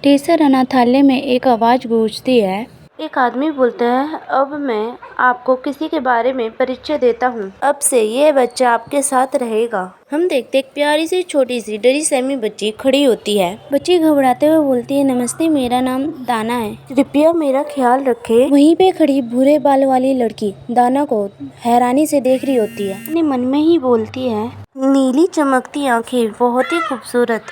टेसर अनाथालय में एक आवाज़ गूंजती है। एक आदमी बोलता है, अब मैं आपको किसी के बारे में परिचय देता हूँ। अब से ये बच्चा आपके साथ रहेगा। हम देखते एक प्यारी सी छोटी सी डरी सहमी बच्ची खड़ी होती है। बच्ची घबराते हुए बोलती है, नमस्ते, मेरा नाम दाना है, कृपया मेरा ख्याल रखें। वहीं पे खड़ी भूरे बाल वाली लड़की दाना को हैरानी से देख रही होती है। अपने मन में ही बोलती है, नीली चमकती आंखें, बहुत ही खूबसूरत,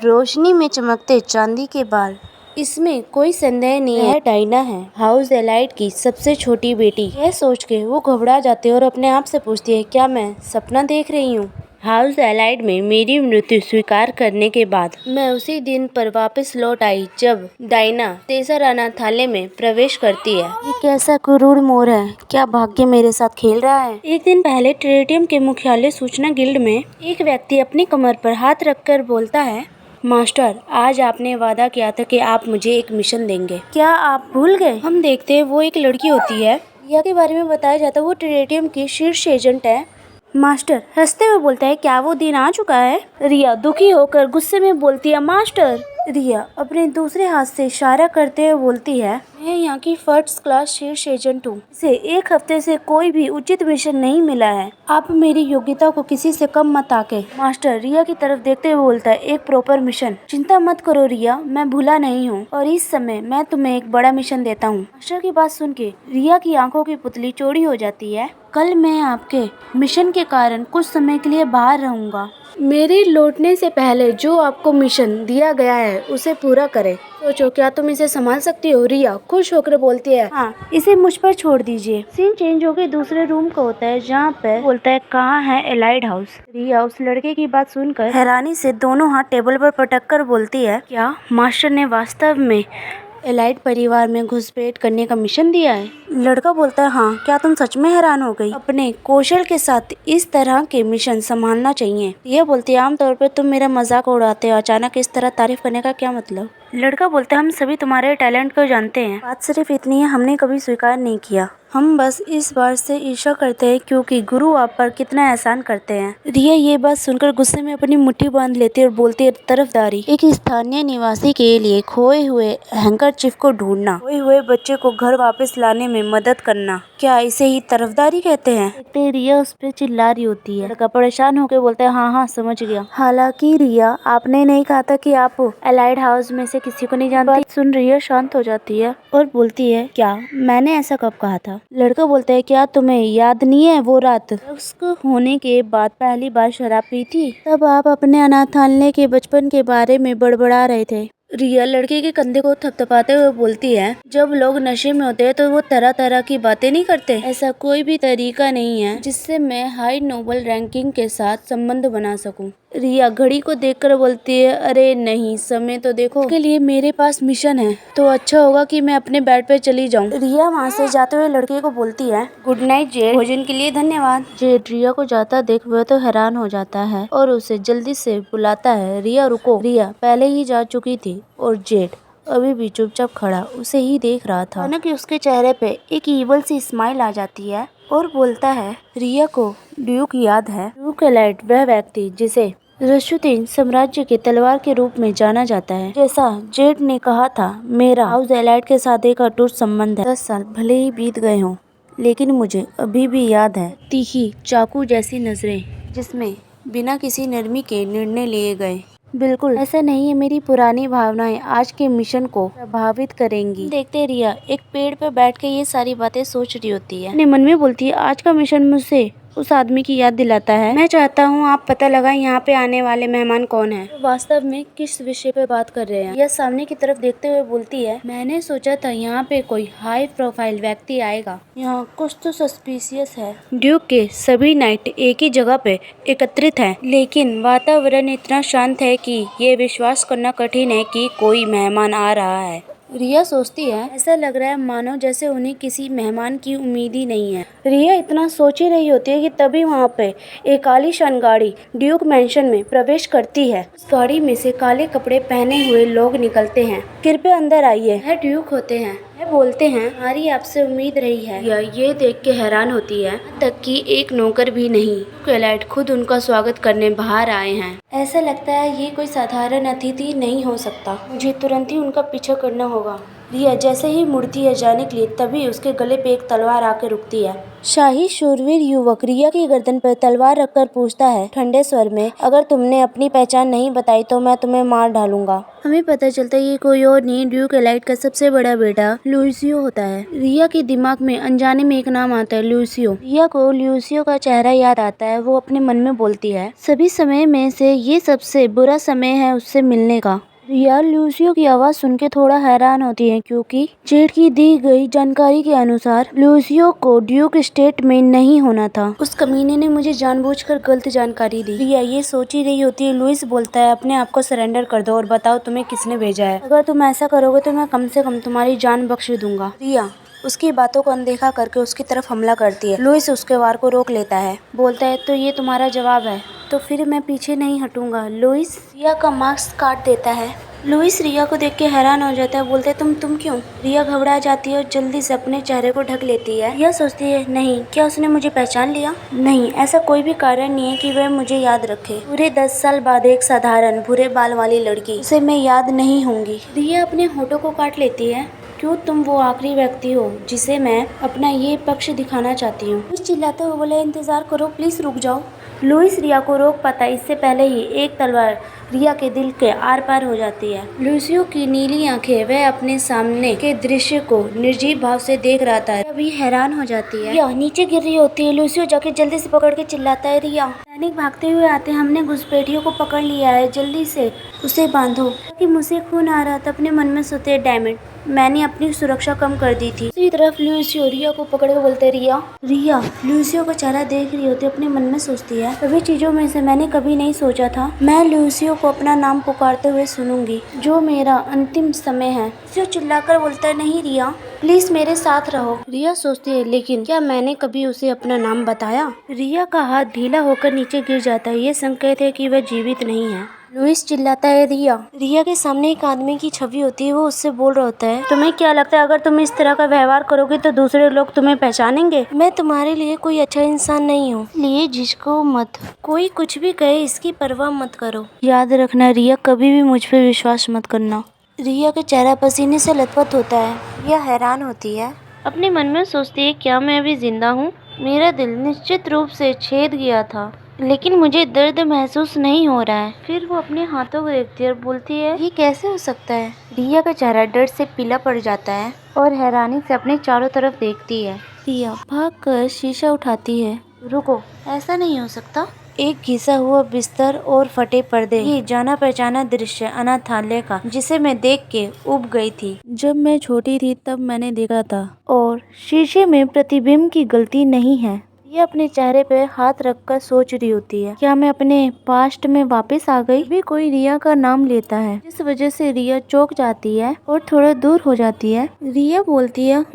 रोशनी में चमकते चांदी के बाल, इसमें कोई संदेह नहीं है, डायना है, हाउस एलाइड की सबसे छोटी बेटी। यह सोच के वो घबरा जाती है और अपने आप से पूछती है, क्या मैं सपना देख रही हूँ? हाउस एलाइड में मेरी मृत्यु स्वीकार करने के बाद मैं उसी दिन पर वापस लौट आई जब डायना टेसर अनाथालय में प्रवेश करती है। ये कैसा क्रूर मोर है, क्या भाग्य मेरे साथ खेल रहा है। एक दिन पहले टेरेटियम के मुख्यालय सूचना गिल्ड में एक व्यक्ति अपनी कमर पर हाथ रखकर बोलता है, मास्टर, आज आपने वादा किया था कि आप मुझे एक मिशन देंगे, क्या आप भूल गए? हम देखते हैं वो एक लड़की होती है। रिया के बारे में बताया जाता है, वो टेरेटियम की शीर्ष एजेंट है। मास्टर हंसते हुए बोलता है, क्या वो दिन आ चुका है? रिया दुखी होकर गुस्से में बोलती है, मास्टर। रिया अपने दूसरे हाथ से इशारा करते हुए बोलती है, मैं यहाँ की फर्स्ट क्लास शीर्ष एजेंट हूँ, इसे एक हफ्ते से कोई भी उचित मिशन नहीं मिला है, आप मेरी योग्यता को किसी से कम मत आके। मास्टर रिया की तरफ देखते हुए बोलता है, एक प्रॉपर मिशन, चिंता मत करो रिया, मैं भूला नहीं हूँ और इस समय मैं तुम्हें एक बड़ा मिशन देता हूँ। मास्टर की बात सुन के रिया की आंखों की पुतली चौड़ी हो जाती है। कल मैं आपके मिशन के कारण कुछ समय के लिए बाहर रहूंगा, मेरे लौटने से पहले जो आपको मिशन दिया गया है उसे पूरा करें। सोचो, क्या तुम इसे संभाल सकती हो? रिया खुश होकर बोलती है, हाँ, इसे मुझ पर छोड़ दीजिए। सीन चेंज होकर दूसरे रूम का होता है जहाँ पर बोलता है, कहाँ है एलाइड हाउस? रिया उस लड़के की बात सुनकर हैरानी से दोनों हाथ टेबल पर पटक कर बोलती है, क्या मास्टर ने वास्तव में एलाइड परिवार में घुसपैठ करने का मिशन दिया है? लड़का बोलता है, हाँ, क्या तुम सच में हैरान हो गई? अपने कौशल के साथ इस तरह के मिशन संभालना चाहिए। यह बोलती है, आमतौर पर तुम मेरा मजाक उड़ाते हो, अचानक इस तरह तारीफ करने का क्या मतलब? लड़का बोलता है, हम सभी तुम्हारे टैलेंट को जानते हैं, बात सिर्फ इतनी है, हमने कभी स्वीकार नहीं किया, हम बस इस बात से ईर्ष्या करते हैं क्योंकि गुरु आप पर कितना एहसान करते हैं। रिया ये बात सुनकर गुस्से में अपनी मुट्ठी बांध लेती है और बोलती है, तरफदारी, एक स्थानीय निवासी के लिए खोए हुए हैंकरचीफ को ढूंढना, खोए हुए बच्चे को घर वापस लाने में मदद करना, क्या इसे ही तरफदारी कहते हैं? देखते रिया उस पर चिल्ला रही होती है। लड़का परेशान होकर बोलता है, हाँ हाँ समझ गया। हालांकि रिया, आपने नहीं कहा था कि आप एलाइड हाउस में से किसी को नहीं जानती? बात सुन रिया शांत हो जाती है और बोलती है, क्या मैंने ऐसा कब कहा था? लड़का बोलता है, क्या तुम्हें याद नहीं है वो रात वयस्क होने के बाद पहली बार शराब पी थी? तब आप अपने अनाथालय के बचपन के बारे में बड़बड़ा रहे थे। रिया लड़के के कंधे को थपथपाते हुए बोलती है, जब लोग नशे में होते हैं तो वो तरह तरह की बातें नहीं करते, ऐसा कोई भी तरीका नहीं है जिससे मैं हाई नोबल रैंकिंग के साथ संबंध बना सकूं। रिया घड़ी को देखकर बोलती है, अरे नहीं, समय तो देखो, इसके लिए मेरे पास मिशन है, तो अच्छा होगा कि मैं अपने बेड पे चली जाऊं। रिया वहाँ से जाते हुए लड़के को बोलती है, गुड नाइट जेड, भोजन के लिए धन्यवाद। जेड रिया को जाता देख वह तो हैरान हो जाता है और उसे जल्दी से बुलाता है, रिया रुको। रिया पहले ही जा चुकी थी और जेड अभी भी चुपचाप खड़ा उसे ही देख रहा था। अचानक उसके चेहरे पे एक ईवल सी स्माइल आ जाती है और बोलता है, रिया को ड्यूक याद है? ड्यूक एलाइड वह व्यक्ति जिसे रशुद्दीन साम्राज्य के तलवार के रूप में जाना जाता है। जैसा जेड ने कहा था, मेरा हाउस एलाइड के साथ एक अटूट संबंध है। 10 साल भले ही बीत गए हों, लेकिन मुझे अभी भी याद है तीखी चाकू जैसी नजरें जिसमें बिना किसी नरमी के निर्णय लिए गए। बिल्कुल ऐसा नहीं है, मेरी पुरानी भावनाएं आज के मिशन को प्रभावित करेंगी। देखते रिया एक पेड़ पर बैठ के ये सारी बातें सोच रही होती है। अपने मन में बोलती है, आज का मिशन मुझसे उस आदमी की याद दिलाता है। मैं चाहता हूँ आप पता लगाएं यहाँ पे आने वाले मेहमान कौन है, वास्तव में किस विषय पे बात कर रहे हैं। यह सामने की तरफ देखते हुए बोलती है, मैंने सोचा था यहाँ पे कोई हाई प्रोफाइल व्यक्ति आएगा, यहाँ कुछ तो सस्पिशियस है। ड्यूक के सभी नाइट एक ही जगह पे एकत्रित हैं, लेकिन वातावरण इतना शांत है कि ये विश्वास करना कठिन है कि कोई मेहमान आ रहा है। रिया सोचती है, ऐसा लग रहा है मानो जैसे उन्हें किसी मेहमान की उम्मीद ही नहीं है। रिया इतना सोच ही रही होती है कि तभी वहाँ पे एक आलीशान गाड़ी ड्यूक मैंशन में प्रवेश करती है। उस गाड़ी में से काले कपड़े पहने हुए लोग निकलते हैं। कृपया अंदर आइए। यह ड्यूक होते हैं। यह बोलते हैं हमारी आपसे उम्मीद रही है। या ये देख के हैरान होती है तक कि एक नौकर भी नहीं, ट्विलाइट खुद उनका स्वागत करने बाहर आए हैं। ऐसा लगता है ये कोई साधारण अतिथि नहीं हो सकता, मुझे तुरंत ही उनका पीछा करना होगा। रिया जैसे ही मुड़ती है जाने के लिए तभी उसके गले पे एक तलवार आकर रुकती है। शाही शूरवीर युवक रिया की गर्दन पर तलवार रखकर पूछता है ठंडे स्वर में, अगर तुमने अपनी पहचान नहीं बताई तो मैं तुम्हें मार डालूंगा। हमें पता चलता है ये कोई और नहीं, ड्यूक एलाइट का सबसे बड़ा बेटा लुइसियो होता है। रिया के दिमाग में अनजाने में एक नाम आता है, लुइसियो। रिया को लुइसियो का चेहरा याद आता है। वो अपने मन में बोलती है सभी समय में से ये सबसे बुरा समय है उससे मिलने का। रिया लुइसियो की आवाज सुन के थोड़ा हैरान होती है क्योंकि जेठ की दी गई जानकारी के अनुसार लुइसियो को ड्यूक स्टेट में नहीं होना था। उस कमीने ने मुझे जानबूझकर गलत जानकारी दी। रिया ये सोच ही रही होती है, लुइस बोलता है अपने आप को सरेंडर कर दो और बताओ तुम्हें किसने भेजा है। अगर तुम ऐसा करोगे तो मैं कम से कम तुम्हारी जान बख्श दूंगा। रिया उसकी बातों को अनदेखा करके उसकी तरफ हमला करती है। लुइस उसके वार को रोक लेता है, बोलता है तो ये तुम्हारा जवाब है, तो फिर मैं पीछे नहीं हटूंगा। लुइस रिया का मास्क काट देता है। लुइस रिया को देख के हैरान हो जाता है, बोलता है तुम क्यों? रिया घबरा जाती है और जल्दी से अपने चेहरे को ढक लेती है। यह सोचती है नहीं, क्या उसने मुझे पहचान लिया? नहीं, ऐसा कोई भी कारण नहीं है कि वह मुझे याद रखे। पूरे 10 साल बाद एक साधारण भूरे बाल वाली लड़की, उसे मैं याद नहीं होंगी। रिया अपने होठों को काट लेती है। क्यों तुम वो आखिरी व्यक्ति हो जिसे मैं अपना ये पक्ष दिखाना चाहती हूँ। लुइस चिल्लाते हुए बोले इंतजार करो, प्लीज रुक जाओ। लुइस रिया को रोक पाता इससे पहले ही एक तलवार रिया के दिल के आर पार हो जाती है। लुइसियो की नीली आंखें वह अपने सामने के दृश्य को निर्जीव भाव से देख रहा था। अभी हैरान हो जाती है। रिया नीचे गिर रही होती है। लुइसियो जाके जल्दी से पकड़ के चिल्लाता है, रिया। सैनिक भागते हुए आते हैं, हमने घुसपैठियों को पकड़ लिया है, जल्दी से उसे बांधो। कि मुझसे खून आ रहा था, अपने मन में सोचते डैम इट, मैंने अपनी सुरक्षा कम कर दी थी। दूसरी तरफ लुइसियो रिया को पकड़ के बोलते रिया। रिया लुइसियो का चेहरा देख रही होती है, अपने मन में सोचती है सभी चीजों में से मैंने कभी नहीं सोचा था मैं लुइसियो को अपना नाम पुकारते हुए सुनूंगी, जो मेरा अंतिम समय है। लुइसियो चिल्लाकर बोलता है नहीं रिया, प्लीज मेरे साथ रहो। रिया सोचती है लेकिन क्या मैंने कभी उसे अपना नाम बताया? रिया का हाथ ढीला होकर नीचे गिर जाता है, ये संकेत है कि वह जीवित नहीं है। लुइस चिल्लाता है रिया। रिया के सामने एक आदमी की छवि होती है, वो उससे बोल रहा होता है तुम्हें क्या लगता है अगर तुम इस तरह का व्यवहार करोगे तो दूसरे लोग तुम्हें पहचानेंगे? मैं तुम्हारे लिए कोई अच्छा इंसान नहीं हूँ, इसलिए झिझको मत, कोई कुछ भी कहे इसकी परवाह मत करो। याद रखना रिया, कभी भी मुझ पर विश्वास मत करना। रिया का चेहरा पसीने से लथपथ होता है। रिया हैरान होती है, अपने मन में सोचती है क्या मैं अभी जिंदा हूँ? मेरा दिल निश्चित रूप से छेद गया था लेकिन मुझे दर्द महसूस नहीं हो रहा है। फिर वो अपने हाथों को देखती है और बोलती है ये कैसे हो सकता है? रिया का चेहरा डर से पीला पड़ जाता है और हैरानी से अपने चारों तरफ देखती है। रिया भागकर शीशा उठाती है। रुको, ऐसा नहीं हो सकता। एक घिसा हुआ बिस्तर और फटे पर्दे, ये जाना पहचाना दृश्य अनाथालय का, जिसे मैं देख के उब गई थी। जब मैं छोटी थी तब मैंने देखा था और शीशे में प्रतिबिंब की गलती नहीं है। ये अपने चेहरे पे हाथ रखकर सोच रही होती है क्या मैं अपने पास्ट में वापस आ गई? भी कोई रिया का नाम लेता है जिस वजह से रिया चौंक जाती है और थोड़ा दूर हो जाती है। रिया बोलती है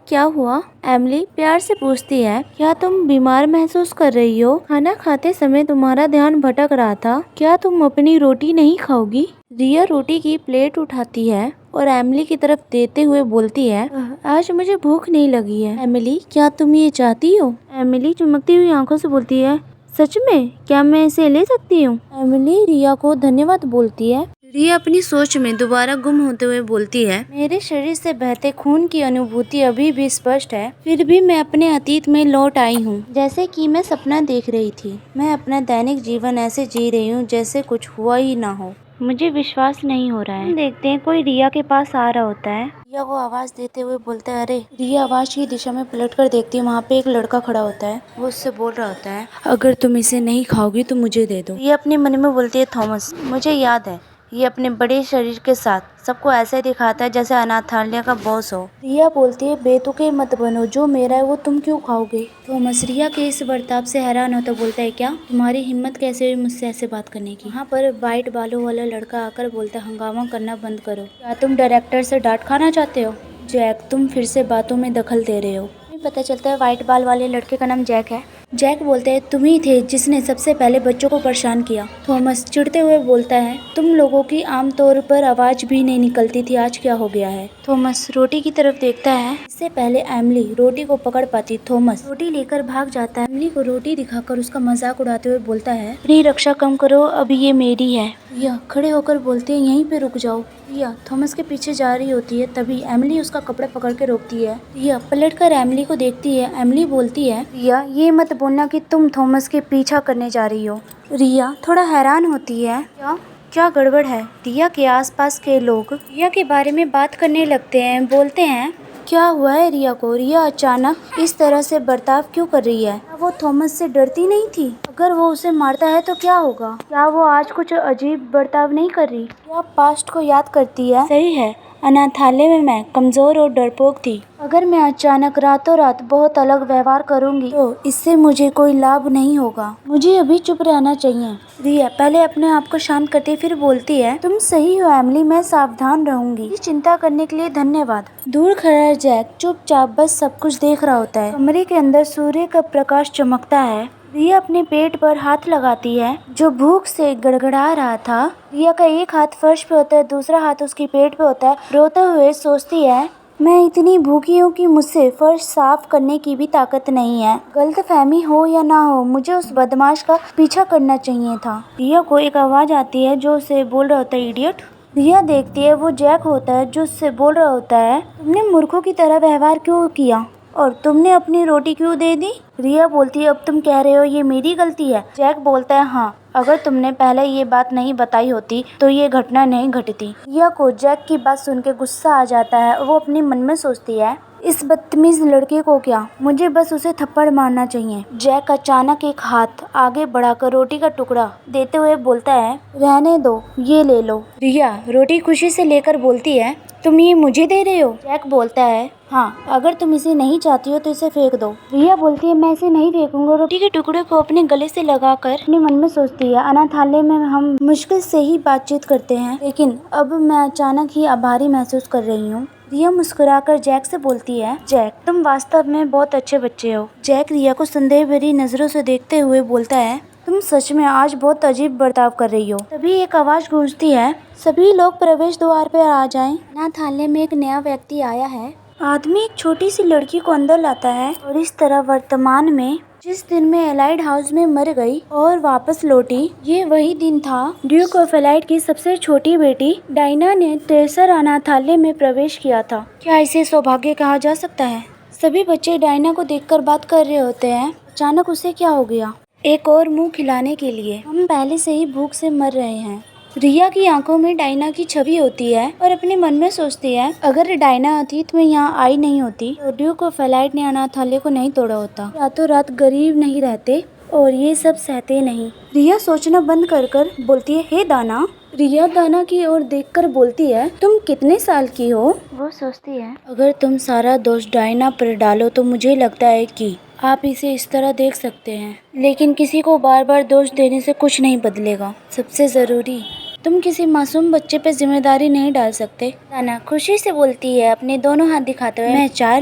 क्या हुआ? एमिली प्यार से पूछती है क्या तुम बीमार महसूस कर रही हो? खाना खाते समय तुम्हारा ध्यान भटक रहा था, क्या तुम अपनी रोटी नहीं खाओगी? रिया रोटी की प्लेट उठाती है और एमिली की तरफ देते हुए बोलती है आज मुझे भूख नहीं लगी है। एमिली क्या तुम ये चाहती हो? एमिली चमकती हुई आंखों से बोलती है सच में, क्या मैं इसे ले सकती हूँ? एमिली रिया को धन्यवाद बोलती है। रिया अपनी सोच में दोबारा गुम होते हुए बोलती है मेरे शरीर से बहते खून की अनुभूति अभी भी स्पष्ट है, फिर भी मैं अपने अतीत में लौट आई हूँ, जैसे कि मैं सपना देख रही थी। मैं अपना दैनिक जीवन ऐसे जी रही हूँ जैसे कुछ हुआ ही ना हो। मुझे विश्वास नहीं हो रहा है। देखते हैं कोई रिया के पास आ रहा होता है। रिया को आवाज देते हुए बोलता है अरे। रिया आवाज की दिशा में पलट कर देखती है, वहाँ पे एक लड़का खड़ा होता है। वो उससे बोल रहा होता है अगर तुम इसे नहीं खाओगी तो मुझे दे दो। ये अपने मन में बोलती है थॉमस मुझे याद है, ये अपने बड़े शरीर के साथ सबको ऐसे दिखाता है जैसे अनाथालय का बॉस हो। रिया बोलती है बेतुके मत बनो, जो मेरा है वो तुम क्यों खाओगे? थॉमस रिया के इस बर्ताव से हैरान होता बोलता है क्या तुम्हारी हिम्मत कैसे हुई मुझसे ऐसे बात करने की? यहाँ पर वाइट बालों वाला लड़का आकर बोलता है हंगामा करना बंद करो। क्या तुम डायरेक्टर से डांट खाना चाहते हो? जैक तुम फिर से बातों में दखल दे रहे हो। पता चलता है व्हाइट बाल वाले लड़के का नाम जैक है। जैक बोलते हैं तुम ही थे जिसने सबसे पहले बच्चों को परेशान किया। थॉमस चिढ़ते हुए बोलता है तुम लोगों की आमतौर पर आवाज भी नहीं निकलती थी, आज क्या हो गया है। थॉमस रोटी की तरफ देखता है। इससे पहले एमिली रोटी को पकड़ पाती, थॉमस रोटी लेकर भाग जाता है। एमिली को रोटी दिखाकर उसका मजाक उड़ाते हुए बोलता है अपनी रक्षा कम करो, अब ये मेरी है। यह खड़े होकर बोलते हैं यहीं पे रुक जाओ। रिया थॉमस के पीछे जा रही होती है, तभी एमिली उसका कपड़ा पकड़ के रोकती है। रिया पलट कर एमिली को देखती है। एमिली बोलती है रिया ये मत बोलना कि तुम थॉमस के पीछा करने जा रही हो। रिया थोड़ा हैरान होती है, क्या गड़बड़ है। रिया के आसपास के लोग रिया के बारे में बात करने लगते हैं, बोलते हैं क्या हुआ है रिया को। रिया अचानक इस तरह से बर्ताव क्यों कर रही है। वो थॉमस से डरती नहीं थी? अगर वो उसे मारता है तो क्या होगा? क्या वो आज कुछ अजीब बर्ताव नहीं कर रही? क्या पास्ट को याद करती है? सही है, अनाथालय में मैं कमजोर और डरपोक थी। अगर मैं अचानक रातों रात बहुत अलग व्यवहार करूंगी तो इससे मुझे कोई लाभ नहीं होगा। मुझे अभी चुप रहना चाहिए। रिया पहले अपने आप को शांत करती फिर बोलती है तुम सही हो एमिली, मैं सावधान रहूंगी। चिंता करने के लिए धन्यवाद। दूर खड़ा जैक चुपचाप बस सब कुछ देख रहा होता है। कमरे के अंदर सूर्य का प्रकाश चमकता है। रिया अपने पेट पर हाथ लगाती है जो भूख से गड़गड़ा रहा था। रिया का एक हाथ फर्श पे होता है, दूसरा हाथ उसकी पेट पे होता है। रोते हुए सोचती है मैं इतनी भूखी हूँ कि मुझसे फर्श साफ करने की भी ताकत नहीं है। गलतफहमी हो या ना हो, मुझे उस बदमाश का पीछा करना चाहिए था। रिया को एक आवाज आती है जो उसे बोल रहा होता है इडियट। रिया देखती है वो जैक होता है जो उससे बोल रहा होता है तुमने मूर्खों की तरह व्यवहार क्यों किया और तुमने अपनी रोटी क्यों दे दी। रिया बोलती है अब तुम कह रहे हो ये मेरी गलती है। जैक बोलता है हाँ, अगर तुमने पहले ये बात नहीं बताई होती तो ये घटना नहीं घटती। रिया को जैक की बात सुन के गुस्सा आ जाता है और वो अपने मन में सोचती है इस बदतमीज लड़के को क्या, मुझे बस उसे थप्पड़ मारना चाहिए। जैक अचानक एक हाथ आगे बढ़ाकर रोटी का टुकड़ा देते हुए बोलता है रहने दो, ये ले लो। रिया रोटी खुशी से लेकर बोलती है तुम ये मुझे दे रहे हो। जैक बोलता है हाँ, अगर तुम इसे नहीं चाहती हो तो इसे फेंक दो। रिया बोलती है मैं इसे नहीं फेंकूंगा। रोटी के टुकड़े को अपने गले से लगाकर अपने मन में सोचती है अनाथालय में हम मुश्किल से ही बातचीत करते हैं, लेकिन अब मैं अचानक ही आभारी महसूस कर रही हूँ। रिया मुस्कुराकर जैक से बोलती है जैक तुम वास्तव में बहुत अच्छे बच्चे हो। जैक रिया को संदेह भरी नजरों से देखते हुए बोलता है तुम सच में आज बहुत अजीब बर्ताव कर रही हो। तभी एक आवाज गूंजती है सभी लोग प्रवेश द्वार पर आ जाएं। अनाथालय में एक नया व्यक्ति आया है। आदमी एक छोटी सी लड़की को अंदर लाता है और इस तरह वर्तमान में जिस दिन में एलाइड हाउस में मर गई और वापस लौटी, ये वही दिन था। ड्यूक ऑफ एलाइड की सबसे छोटी बेटी डायना ने तेसर अनाथालय में प्रवेश किया था। क्या इसे सौभाग्य कहा जा सकता है? सभी बच्चे डायना को देखकर बात कर रहे होते हैं। अचानक उसे क्या हो गया? एक और मुंह खिलाने के लिए हम पहले से ही भूख से मर रहे हैं। रिया की आंखों में डायना की छवि होती है और अपने मन में सोचती है अगर डायना अतीत में यहाँ आई नहीं होती तो ड्यूक ऑफ एलाइड ने अनाथालय को नहीं तोड़ा होता। रातों रात गरीब नहीं रहते और ये सब सहते नहीं। रिया सोचना बंद कर बोलती है हे दाना। रिया दाना की ओर देखकर बोलती है तुम कितने साल की हो? वो सोचती है अगर तुम सारा दोष डायना पर डालो तो मुझे लगता है कि आप इसे इस तरह देख सकते हैं, लेकिन किसी को बार बार दोष देने से कुछ नहीं बदलेगा। सबसे जरूरी तुम किसी मासूम बच्चे पे जिम्मेदारी नहीं डाल सकते। दाना खुशी से बोलती है अपने दोनों हाथ दिखाते हुए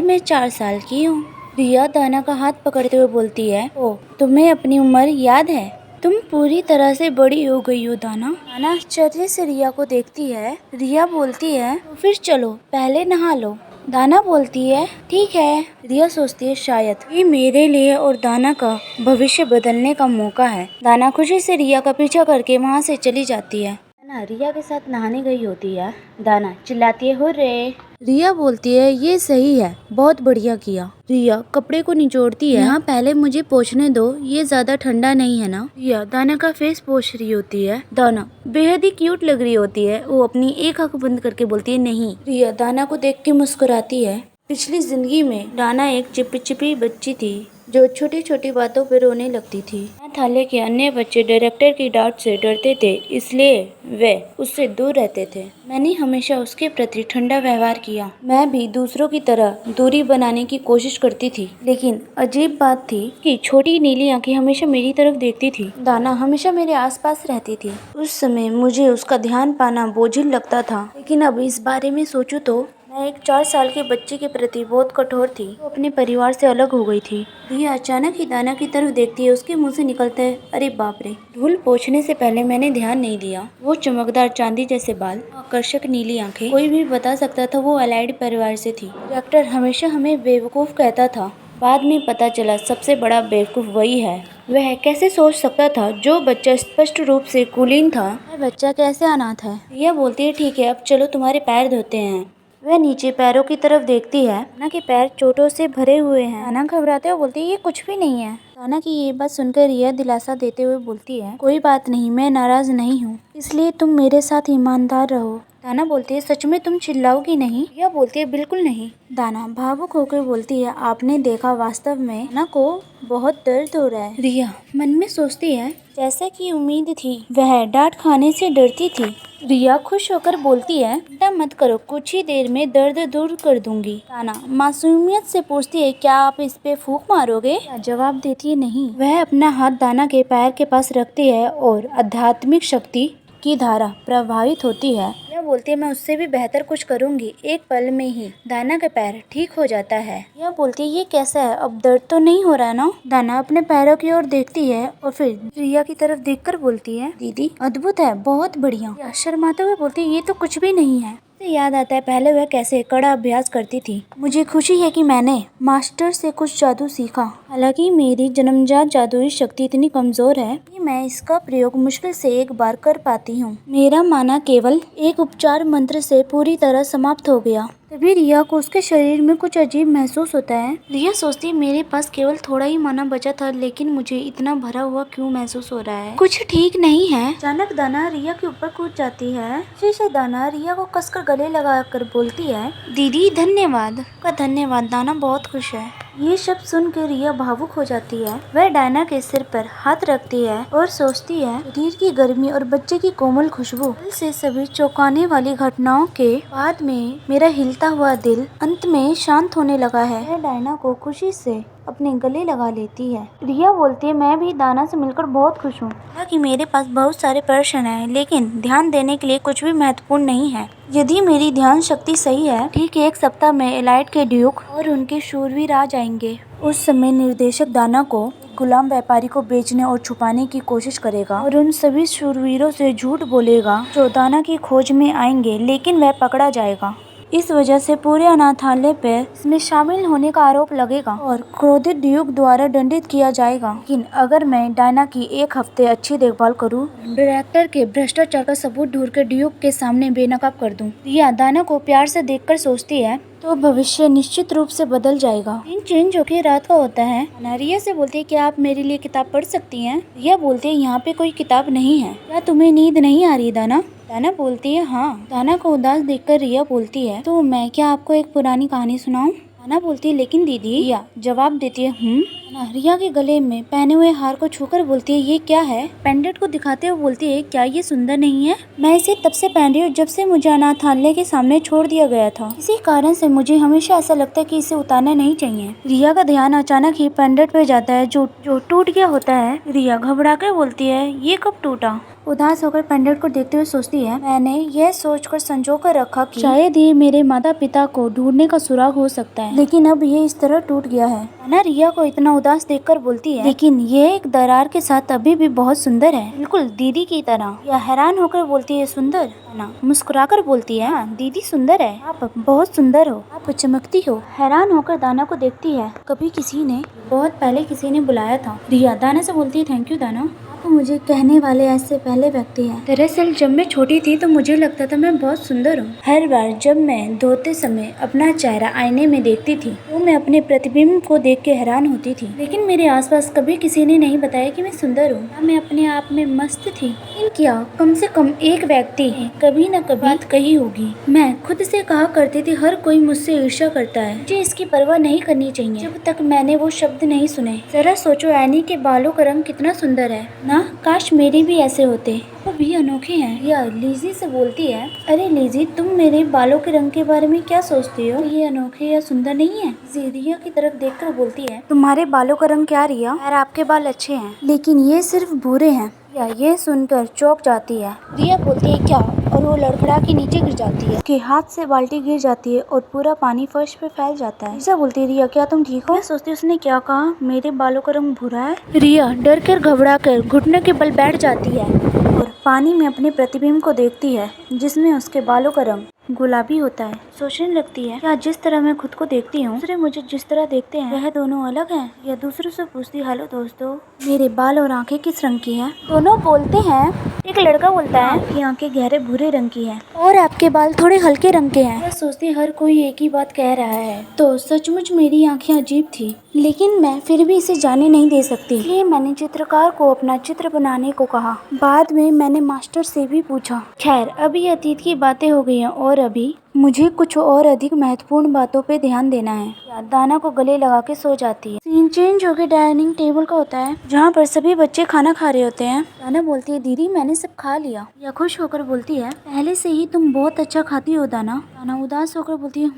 मैं 4 साल की हूँ। रिया दाना का हाथ पकड़ते हुए बोलती है ओ तुम्हें अपनी उम्र याद है? तुम पूरी तरह से बड़ी हो गई हो दाना। दाना आश्चर्य से रिया को देखती है। रिया बोलती है तो फिर चलो पहले नहा लो। दाना बोलती है ठीक है। रिया सोचती है शायद ये मेरे लिए और दाना का भविष्य बदलने का मौका है। दाना खुशी से रिया का पीछा करके वहाँ से चली जाती है। दाना रिया के साथ नहाने गई होती है। दाना चिल्लाती है हुर्रे। रिया बोलती है ये सही है, बहुत बढ़िया किया। रिया कपड़े को निचोड़ती है। यहाँ पहले मुझे पोंछने दो, ये ज्यादा ठंडा नहीं है ना। रिया दाना का फेस पोंछ रही होती है। दाना बेहद ही क्यूट लग रही होती है। वो अपनी एक आंख बंद करके बोलती है नहीं। रिया दाना को देख के मुस्कुराती है। पिछली जिंदगी में दाना एक चिपचिपी बच्ची थी जो छोटी छोटी बातों पर रोने लगती थी। अनाथालय के अन्य बच्चे डायरेक्टर की डांट से डरते थे, इसलिए वे उससे दूर रहते थे। मैंने हमेशा उसके प्रति ठंडा व्यवहार किया। मैं भी दूसरों की तरह दूरी बनाने की कोशिश करती थी, लेकिन अजीब बात थी कि छोटी नीली आंखें हमेशा मेरी तरफ देखती थी। दाना हमेशा मेरे आसपास रहती थी। उस समय मुझे उसका ध्यान पाना बोझिल लगता था, लेकिन अब इस बारे में सोचूं तो मैं एक 4 साल के बच्चे के प्रति बहुत कठोर थी। वो अपने परिवार से अलग हो गई थी। रिया अचानक ही दाना की तरफ देखती है। उसके मुंह से निकलता है, अरे बाप रे। धूल पोंछने से पहले मैंने ध्यान नहीं दिया। वो चमकदार चांदी जैसे बाल, आकर्षक नीली आंखें, कोई भी बता सकता था वो एलाइड परिवार से थी। डॉक्टर हमेशा हमें बेवकूफ कहता था। बाद में पता चला सबसे बड़ा बेवकूफ वही है। वह कैसे सोच सकता था जो बच्चा स्पष्ट रूप से कुलीन था, वह बच्चा कैसे अनाथ है। रिया बोलती है, ठीक है अब चलो तुम्हारे पैर धोते हैं। वह नीचे पैरों की तरफ देखती है। दाना के पैर चोटों से भरे हुए हैं। दाना घबराते हुए बोलती है, ये कुछ भी नहीं है। दाना की ये बात सुनकर रिया दिलासा देते हुए बोलती है, कोई बात नहीं, मैं नाराज नहीं हूँ, इसलिए तुम मेरे साथ ईमानदार रहो। दाना बोलती है, सच में तुम चिल्लाओगी नहीं? रिया बोलती है, बिल्कुल नहीं। दाना भावुक होकर बोलती है, आपने देखा वास्तव में दाना को बहुत दर्द हो रहा है। रिया मन में सोचती है, जैसा कि उम्मीद थी, वह डांट खाने से डरती थी। रिया खुश होकर बोलती है, चिंता मत करो, कुछ ही देर में दर्द दूर कर दूंगी। दाना मासूमियत से पूछती है, क्या आप इस पे फूंक मारोगे? जवाब देती है, नहीं। वह अपना हाथ दाना के पैर के पास रखती है और आध्यात्मिक शक्ति की धारा प्रभावित होती है। यह बोलती है, मैं उससे भी बेहतर कुछ करूंगी। एक पल में ही दाना का पैर ठीक हो जाता है। यह बोलती है, ये कैसा है, अब दर्द तो नहीं हो रहा ना? दाना अपने पैरों की ओर देखती है और फिर रिया की तरफ देखकर बोलती है, दीदी अद्भुत है, बहुत बढ़िया। रिया शर्माते हुए बोलती है, ये तो कुछ भी नहीं है। मुझे याद आता है पहले वह कैसे कड़ा अभ्यास करती थी। मुझे खुशी है कि मैंने मास्टर से कुछ जादू सीखा। हालांकि मेरी जन्मजात जादुई शक्ति इतनी कमजोर है कि मैं इसका प्रयोग मुश्किल से एक बार कर पाती हूँ। मेरा माना केवल एक उपचार मंत्र से पूरी तरह समाप्त हो गया। तभी रिया को उसके शरीर में कुछ अजीब महसूस होता है। रिया सोचती है, मेरे पास केवल थोड़ा ही माना बचा था, लेकिन मुझे इतना भरा हुआ क्यों महसूस हो रहा है? कुछ ठीक नहीं है। अचानक दाना रिया के ऊपर कूद जाती है। से दाना रिया को कसकर गले लगाकर बोलती है, दीदी धन्यवाद। का धन्यवाद। दाना बहुत खुश है। ये शब्द सुनकर रिया भावुक हो जाती है। वह डायना के सिर पर हाथ रखती है और सोचती है, शरीर की गर्मी और बच्चे की कोमल खुशबू। कल से सभी चौंकाने वाली घटनाओं के बाद में मेरा हिलता हुआ दिल अंत में शांत होने लगा है। वह डायना को खुशी से अपने गले लगा लेती है। रिया बोलती है, मैं भी दाना से मिलकर बहुत खुश हूँ। कि मेरे पास बहुत सारे प्रश्न हैं, लेकिन ध्यान देने के लिए कुछ भी महत्वपूर्ण नहीं है। यदि मेरी ध्यान शक्ति सही है, ठीक 1 सप्ताह में एलाइट के ड्यूक और उनके शूरवीर आ जाएंगे। उस समय निर्देशक दाना को गुलाम व्यापारी को बेचने और छुपाने की कोशिश करेगा और उन सभी शूरवीरों से झूठ बोलेगा जो दाना की खोज में आएंगे, लेकिन वह पकड़ा जाएगा। इस वजह से पूरे अनाथालय पर इसमें शामिल होने का आरोप लगेगा और क्रोधित ड्यूक द्वारा दंडित किया जाएगा। लेकिन अगर मैं डायना की 1 हफ्ते अच्छी देखभाल करूं, डायरेक्टर के भ्रष्टाचार का सबूत ढूंढ कर ड्यूक के सामने बेनकाब कर दूं। रिया दाना को प्यार से देखकर सोचती है, तो भविष्य निश्चित रूप से बदल जाएगा। दिन चेंज होके रात का होता है। रिया से बोलती है, क्या आप मेरे लिए किताब पढ़ सकती हैं? रिया बोलती है, यहाँ पे कोई किताब नहीं है। क्या तुम्हें नींद नहीं आ रही दाना? दाना बोलती है, हाँ। दाना को उदास देखकर रिया बोलती है, तो मैं क्या आपको एक पुरानी कहानी सुनाऊं? दाना बोलती है, लेकिन दीदी। रिया जवाब देती है, रिया के गले में पहने हुए हार को छूकर बोलती है, ये क्या है? पेंडेंट को दिखाते हुए बोलती है, क्या ये सुंदर नहीं है? मैं इसे तब से पहन रही हूँ जब से मुझे अनाथालय के सामने छोड़ दिया गया था। इसी कारण से मुझे हमेशा ऐसा लगता है कि इसे उतारना नहीं चाहिए। रिया का ध्यान अचानक ही पेंडेंट पे जाता है जो टूट गया होता है। रिया घबरा कर बोलती है, ये कब टूटा? उदास होकर पेंडेंट को देखते हुए सोचती है, मैंने यह सोचकर संजो कर रखा कि शायद ये मेरे माता पिता को ढूंढने का सुराग हो सकता है, लेकिन अब ये इस तरह टूट गया है। दाना रिया को इतना उदास देखकर बोलती है, लेकिन ये एक दरार के साथ अभी भी बहुत सुंदर है, बिल्कुल दीदी की तरह। या हैरान होकर बोलती है, सुंदर? दाना मुस्कुराकर बोलती है, हाँ दीदी सुंदर है, आप बहुत सुंदर हो, आप चमकती हो। हैरान होकर दाना को देखती है, कभी किसी ने बहुत पहले किसी ने बुलाया था। रिया दाना से बोलती है, थैंक यू दाना, तो मुझे कहने वाले ऐसे पहले व्यक्ति हैं। दरअसल जब मैं छोटी थी तो मुझे लगता था मैं बहुत सुंदर हूँ। हर बार जब मैं धोते समय अपना चेहरा आईने में देखती थी तो मैं अपने प्रतिबिंब को देख के हैरान होती थी, लेकिन मेरे आसपास कभी किसी ने नहीं बताया कि मैं सुंदर हूँ। मैं अपने आप में मस्त थी, लेकिन क्या कम से कम एक व्यक्ति ने कभी न कभी बात कही होगी। मैं खुद से कहा करती थी, हर कोई मुझसे ईर्ष्या करता है, मुझे इसकी परवाह नहीं करनी चाहिए। जब तक मैंने वो शब्द नहीं सुने। जरा सोचो, एनी के बालों का रंग कितना सुंदर है ना, काश मेरे भी ऐसे होते, वो भी अनोखे हैं। या लिजी से बोलती है, अरे लिजी तुम मेरे बालों के रंग के बारे में क्या सोचती हो? ये अनोखे या सुंदर नहीं है? रिया की तरफ देखकर बोलती है, तुम्हारे बालों का रंग क्या रिया? यार आपके बाल अच्छे हैं, लेकिन ये सिर्फ भूरे हैं। रिया ये सुनकर चौंक जाती है। रिया बोलती है क्या, और वो लड़खड़ा के नीचे गिर जाती है। उसके हाथ से बाल्टी गिर जाती है और पूरा पानी फर्श पे फैल जाता है। रिया बोलती है रिया क्या तुम ठीक हो? मैं सोचती उसने क्या कहा, मेरे बालों का रंग भूरा है। रिया डर कर घबरा कर घुटनों के बल बैठ जाती है और पानी में अपने प्रतिबिंब को देखती है जिसमें उसके बालों का रंग गुलाबी होता है। सोचने लगती है क्या जिस तरह मैं खुद को देखती हूँ दूसरे मुझे जिस तरह देखते हैं वह दोनों अलग हैं। या दूसरों से पूछती हेलो दोस्तों मेरे बाल और आंखें किस रंग की हैं? दोनों बोलते हैं। एक लड़का बोलता है आपकी आंखें गहरे भूरे रंग की हैं और आपके बाल थोड़े हल्के रंग के हैं। मैं सोचती हर कोई एक ही बात कह रहा है तो सचमुच मेरी आंखें अजीब थी, लेकिन मैं फिर भी इसे जाने नहीं दे सकती। इसलिए मैंने चित्रकार को अपना चित्र बनाने को कहा। बाद में मैंने मास्टर से भी पूछा। खैर अभी अतीत की बातें हो गई हैं और अभी मुझे कुछ और अधिक महत्वपूर्ण बातों पे ध्यान देना है। दाना को गले लगा के सो जाती है। सीन चेंज होकर डाइनिंग टेबल का होता है जहाँ पर सभी बच्चे खाना खा रहे होते हैं। दाना बोलती है दीदी मैंने सब खा लिया। या खुश होकर बोलती है पहले से ही तुम बहुत अच्छा खाती हो दाना। दाना उदास होकर बोलती है